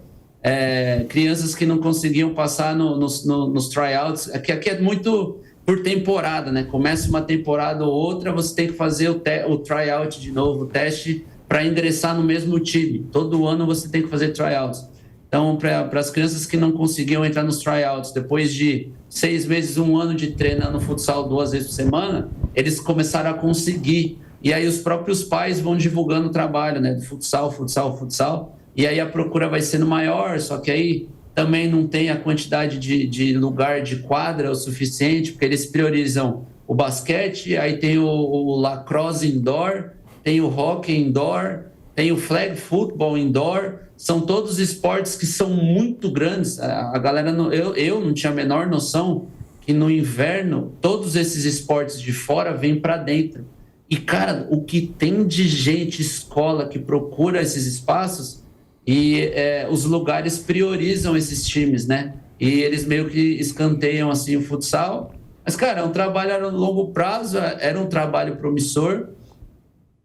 Crianças que não conseguiam passar nos tryouts, aqui é muito por temporada, né? Começa uma temporada ou outra, você tem que fazer o tryout de novo, o teste para ingressar no mesmo time. Todo ano você tem que fazer tryouts. Então, para as crianças que não conseguiam entrar nos tryouts, depois de 6 meses, 1 ano de treinando futsal 2 vezes por semana, eles começaram a conseguir. E aí os próprios pais vão divulgando o trabalho, né? Do futsal. E aí a procura vai sendo maior, só que aí também não tem a quantidade de lugar de quadra o suficiente, porque eles priorizam o basquete, aí tem o lacrosse indoor, tem o hockey indoor, tem o flag football indoor, são todos esportes que são muito grandes. A galera, eu não tinha a menor noção que no inverno todos esses esportes de fora vêm para dentro. E, cara, o que tem de gente, escola, que procura esses espaços e os lugares priorizam esses times, né? E eles meio que escanteiam, assim, o futsal. Mas, cara, é um trabalho a longo prazo, era um trabalho promissor.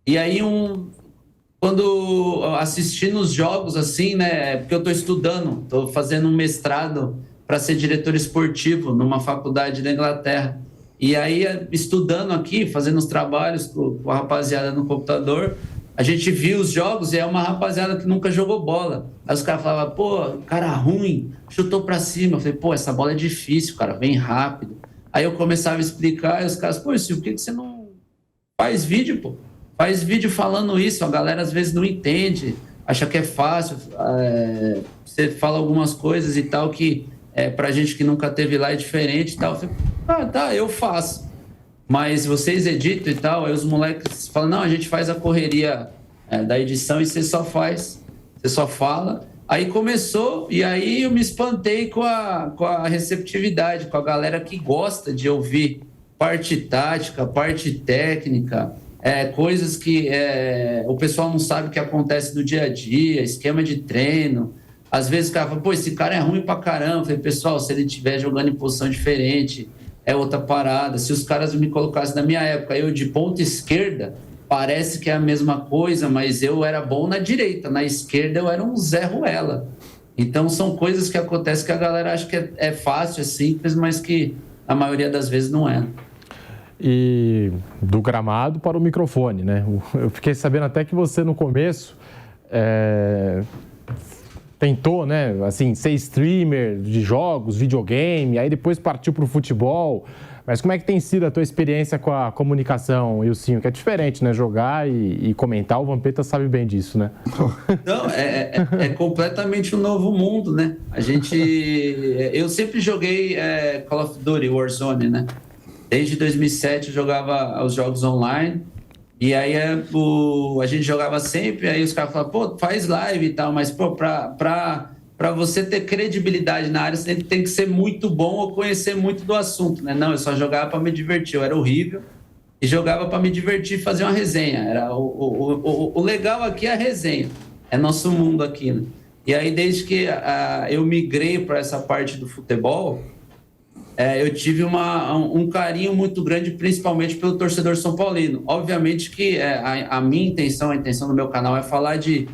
E aí, quando assistindo os jogos, assim, né? Porque eu estou estudando, estou fazendo um mestrado para ser diretor esportivo numa faculdade da Inglaterra. E aí, estudando aqui, fazendo os trabalhos com a rapaziada no computador, a gente viu os jogos e é uma rapaziada que nunca jogou bola. Aí os caras falavam, pô, cara ruim, chutou pra cima. Eu falei, pô, essa bola é difícil, cara, vem rápido. Aí eu começava a explicar e os caras, pô, Silvio, por que você não faz vídeo, pô? Faz vídeo falando isso, a galera às vezes não entende, acha que é fácil. Você fala algumas coisas e tal que pra gente que nunca teve lá é diferente e tal. Eu falei, tá, eu faço. Mas vocês editam e tal, aí os moleques falam, não, a gente faz a correria da edição e você só faz, você só fala. Aí começou, e aí eu me espantei com a receptividade, com a galera que gosta de ouvir parte tática, parte técnica, coisas que o pessoal não sabe o que acontece no dia a dia, esquema de treino. Às vezes o cara fala, pô, esse cara é ruim pra caramba. Eu falei, pessoal, se ele estiver jogando em posição diferente, é outra parada. Se os caras me colocassem na minha época, eu de ponta esquerda, parece que é a mesma coisa, mas eu era bom na direita, na esquerda eu era um Zé Ruela. Então são coisas que acontecem que a galera acha que é fácil, é simples, mas que a maioria das vezes não é. E do gramado para o microfone, né? Eu fiquei sabendo até que você no começo tentou, né, assim, ser streamer de jogos, videogame, aí depois partiu para o futebol. Mas como é que tem sido a tua experiência com a comunicação, Ilcinho? Que é diferente, né? Jogar e comentar, o Vampeta sabe bem disso, né? Não, é completamente um novo mundo, né? Eu sempre joguei Call of Duty, Warzone, né? Desde 2007 eu jogava os jogos online. E aí a gente jogava sempre, aí os caras falavam, pô, faz live e tal, mas, pô, pra você ter credibilidade na área, você tem que ser muito bom ou conhecer muito do assunto, né? Não, eu só jogava para me divertir, eu era horrível e jogava para me divertir e fazer uma resenha. O legal aqui é a resenha, é nosso mundo aqui, né? E aí, desde que eu migrei para essa parte do futebol, eu tive um carinho muito grande, principalmente pelo torcedor são paulino. Obviamente que a minha intenção, a intenção do meu canal é falar de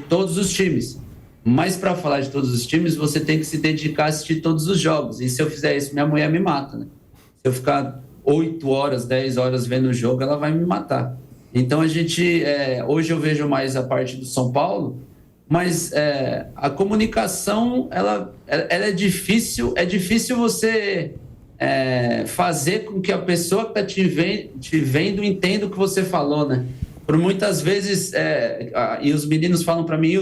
todos os times. Mas para falar de todos os times, você tem que se dedicar a assistir todos os jogos. E se eu fizer isso, minha mulher me mata, né? Se eu ficar 8 horas, 10 horas vendo o jogo, ela vai me matar. Então, hoje eu vejo mais a parte do São Paulo, mas a comunicação, ela é difícil. É difícil você fazer com que a pessoa que está te vendo entenda o que você falou, né? Por muitas vezes, e os meninos falam para mim,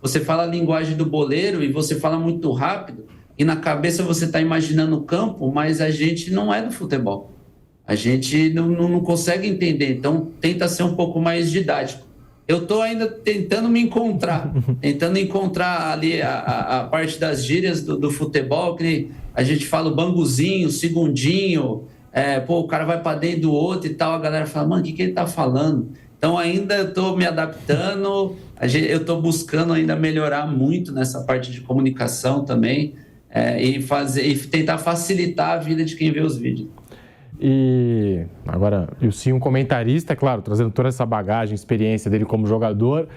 você fala a linguagem do boleiro e você fala muito rápido e na cabeça você está imaginando o campo, mas a gente não é do futebol. A gente não consegue entender, então tenta ser um pouco mais didático. Eu estou ainda tentando me encontrar, tentando encontrar ali a parte das gírias do futebol, que a gente fala o banguzinho, o segundinho, o cara vai para dentro do outro e tal, a galera fala, mano, o que ele está falando? Então ainda estou me adaptando, eu estou buscando ainda melhorar muito nessa parte de comunicação também e tentar facilitar a vida de quem vê os vídeos. E agora, Ilcinho, um comentarista, claro, trazendo toda essa bagagem, experiência dele como jogador,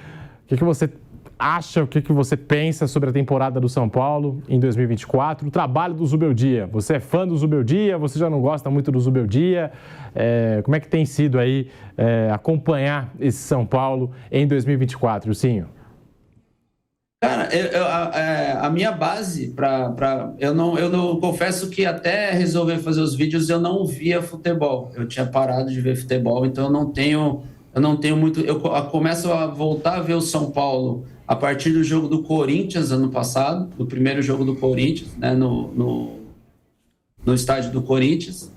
o que você acha, o que você pensa sobre a temporada do São Paulo em 2024, o trabalho do Zubeldia? Você é fã do Zubeldia? Você já não gosta muito do Zubeldia? Como é que tem sido aí acompanhar esse São Paulo em 2024, Ilcinho? Cara, a minha base eu não confesso que até resolver fazer os vídeos eu não via futebol. Eu tinha parado de ver futebol, então eu não tenho muito. Eu começo a voltar a ver o São Paulo a partir do jogo do Corinthians ano passado, do primeiro jogo do Corinthians, né, no estádio do Corinthians.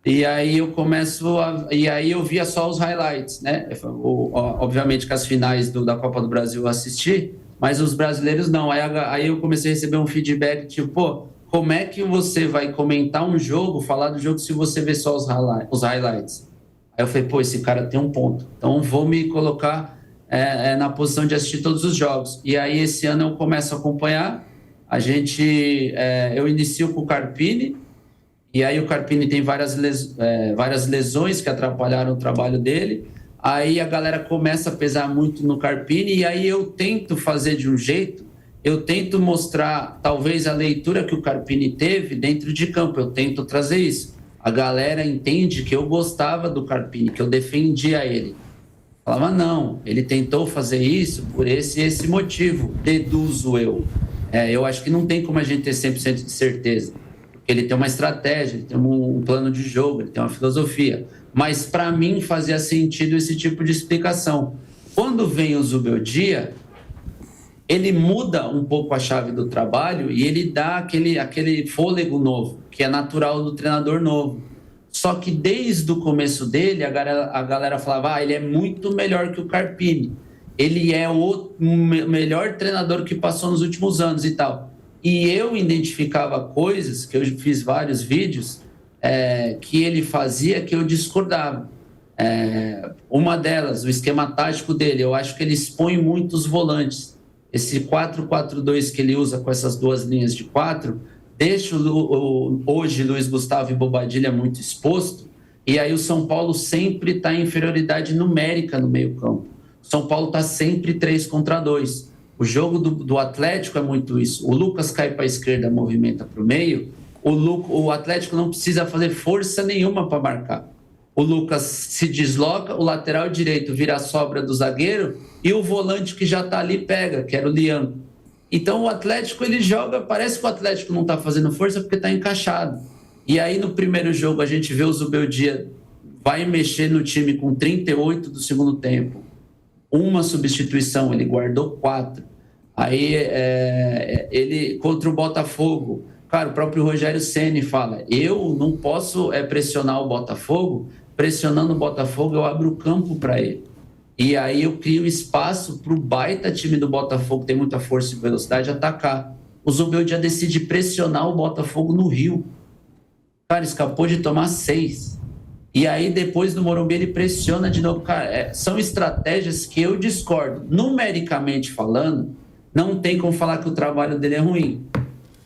E aí eu via só os highlights, né? Obviamente que as finais da Copa do Brasil eu assisti, mas os brasileiros não. Aí eu comecei a receber um feedback tipo, pô, como é que você vai comentar um jogo, falar do jogo, se você vê só os highlights? Aí eu falei, pô, esse cara tem um ponto. Então vou me colocar na posição de assistir todos os jogos. E aí esse ano eu começo a acompanhar. Eu inicio com o Carpini, e aí o Carpini tem várias lesões que atrapalharam o trabalho dele. Aí a galera começa a pesar muito no Carpini, e aí eu tento fazer de um jeito, eu tento mostrar talvez a leitura que o Carpini teve dentro de campo, eu tento trazer isso. A galera entende que eu gostava do Carpini, que eu defendia ele. Falava, não, ele tentou fazer isso por esse motivo, deduzo eu. Eu acho que não tem como a gente ter 100% de certeza. Ele tem uma estratégia, ele tem um plano de jogo, ele tem uma filosofia. Mas, para mim, fazia sentido esse tipo de explicação. Quando vem o Zubeldia, ele muda um pouco a chave do trabalho e ele dá aquele fôlego novo, que é natural do treinador novo. Só que desde o começo dele, a galera falava, ele é muito melhor que o Carpini. Ele é o melhor treinador que passou nos últimos anos e tal. E eu identificava coisas, que eu fiz vários vídeos, que ele fazia que eu discordava. Uma delas, o esquema tático dele, eu acho que ele expõe muito os volantes. Esse 4-4-2 que ele usa com essas duas linhas de 4, deixa hoje Luiz Gustavo e Bobadilla muito exposto, e aí o São Paulo sempre está em inferioridade numérica no meio campo. O São Paulo está sempre 3 contra 2. O jogo do Atlético é muito isso. O Lucas cai para a esquerda, movimenta para o meio. O Atlético não precisa fazer força nenhuma para marcar. O Lucas se desloca, o lateral direito vira a sobra do zagueiro e o volante que já está ali pega, que era o Lian. Então o Atlético ele joga, parece que o Atlético não está fazendo força porque está encaixado. E aí no primeiro jogo a gente vê o Zubeldia vai mexer no time com 38 do segundo tempo. Uma substituição, ele guardou 4. Aí ele contra o Botafogo, cara, o próprio Rogério Ceni fala, eu não posso pressionar o Botafogo, pressionando o Botafogo eu abro o campo para ele. E aí eu crio espaço para o baita time do Botafogo, que tem muita força e velocidade, atacar. O Zubeldia decide pressionar o Botafogo no Rio. Cara, escapou de tomar 6. E aí, depois do Morumbi, ele pressiona de novo. Cara, são estratégias que eu discordo. Numericamente falando, não tem como falar que o trabalho dele é ruim.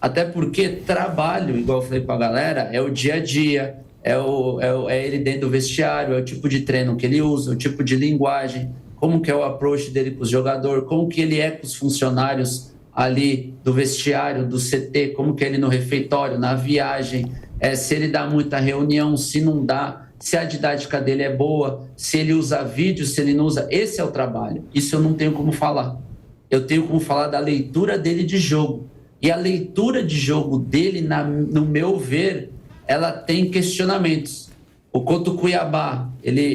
Até porque trabalho, igual eu falei pra galera, é o dia a dia, é ele dentro do vestiário, é o tipo de treino que ele usa, o tipo de linguagem, como que é o approach dele com os jogadores, como que ele é com os funcionários ali do vestiário, do CT, como que é ele no refeitório, na viagem, se ele dá muita reunião, se não dá, se a didática dele é boa, se ele usa vídeo, se ele não usa. Esse é o trabalho. Isso eu não tenho como falar. Eu tenho como falar da leitura dele de jogo. E a leitura de jogo dele, no meu ver, ela tem questionamentos. O contra o Cuiabá,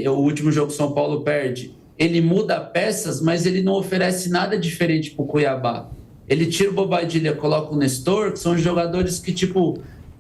o último jogo que o São Paulo perde, ele muda peças, mas ele não oferece nada diferente para o Cuiabá. Ele tira o Bobadilla, coloca o Nestor, que são jogadores que,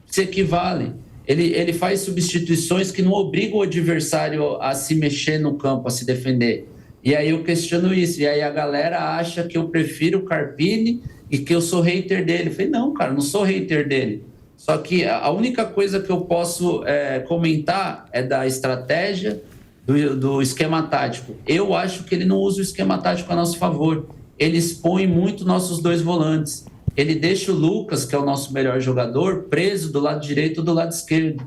se equivalem. Ele faz substituições que não obrigam o adversário a se mexer no campo, a se defender. E aí eu questiono isso. E aí a galera acha que eu prefiro o Carpini e que eu sou hater dele. Eu falei, não, cara, não sou hater dele. Só que a única coisa que eu posso comentar é da estratégia do esquema tático. Eu acho que ele não usa o esquema tático a nosso favor. Ele expõe muito nossos 2 volantes. Ele deixa o Lucas, que é o nosso melhor jogador, preso do lado direito ou do lado esquerdo.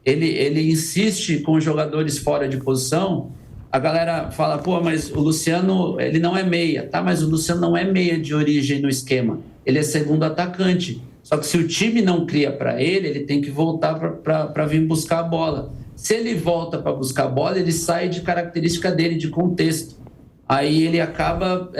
Ele insiste com os jogadores fora de posição. A galera fala, pô, mas o Luciano, ele não é meia. Tá, mas o Luciano não é meia de origem no esquema. Ele é segundo atacante. Só que se o time não cria para ele, ele tem que voltar para vir buscar a bola. Se ele volta para buscar a bola, ele sai de característica dele, de contexto. Aí ele acaba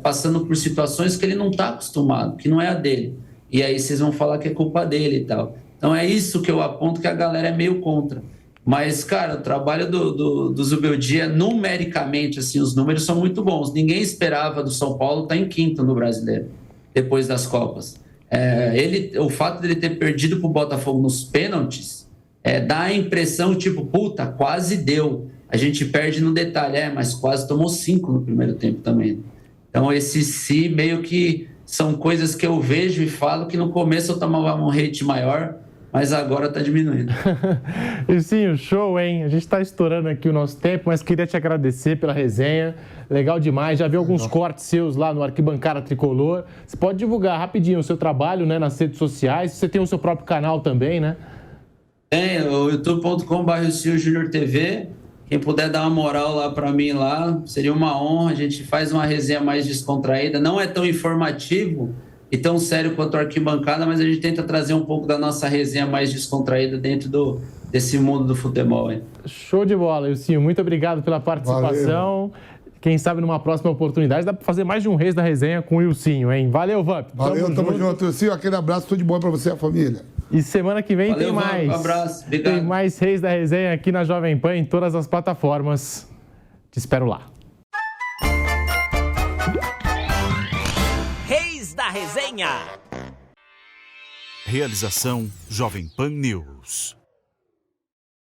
passando por situações que ele não está acostumado, que não é a dele. E aí vocês vão falar que é culpa dele e tal. Então é isso que eu aponto que a galera é meio contra. Mas, cara, o trabalho do Zubeldia, numericamente, assim, os números são muito bons. Ninguém esperava do São Paulo estar em quinto no Brasileiro, depois das Copas. O fato dele ter perdido para o Botafogo nos pênaltis, dá a impressão, tipo, puta, quase deu. A gente perde no detalhe, mas quase tomou 5 no primeiro tempo também. Então, esse meio que são coisas que eu vejo e falo que no começo eu tomava um hate maior, mas agora está diminuindo. E sim, o show, hein? A gente está estourando aqui o nosso tempo, mas queria te agradecer pela resenha. Legal demais. Já vi alguns cortes seus lá no Arquibancada Tricolor. Você pode divulgar rapidinho o seu trabalho, né, nas redes sociais. Você tem o seu próprio canal também, né? Tem, o youtube.com/CilJuniorTV. Quem puder dar uma moral lá para mim lá, seria uma honra. A gente faz uma resenha mais descontraída. Não é tão informativo e tão sério quanto a Arquibancada, mas a gente tenta trazer um pouco da nossa resenha mais descontraída dentro desse mundo do futebol. Hein? Show de bola, Ilcinho. Muito obrigado pela participação. Valeu. Quem sabe numa próxima oportunidade dá para fazer mais de um Reis da Resenha com o Ilcinho, hein? Valeu, Vamp. Valeu, tamo junto, Ilcinho. Aquele abraço, tudo de bom para você e a família. E semana que vem tem mais. Um abraço, obrigado. Tem mais Reis da Resenha aqui na Jovem Pan, em todas as plataformas. Te espero lá. Reis da Resenha. Realização Jovem Pan News.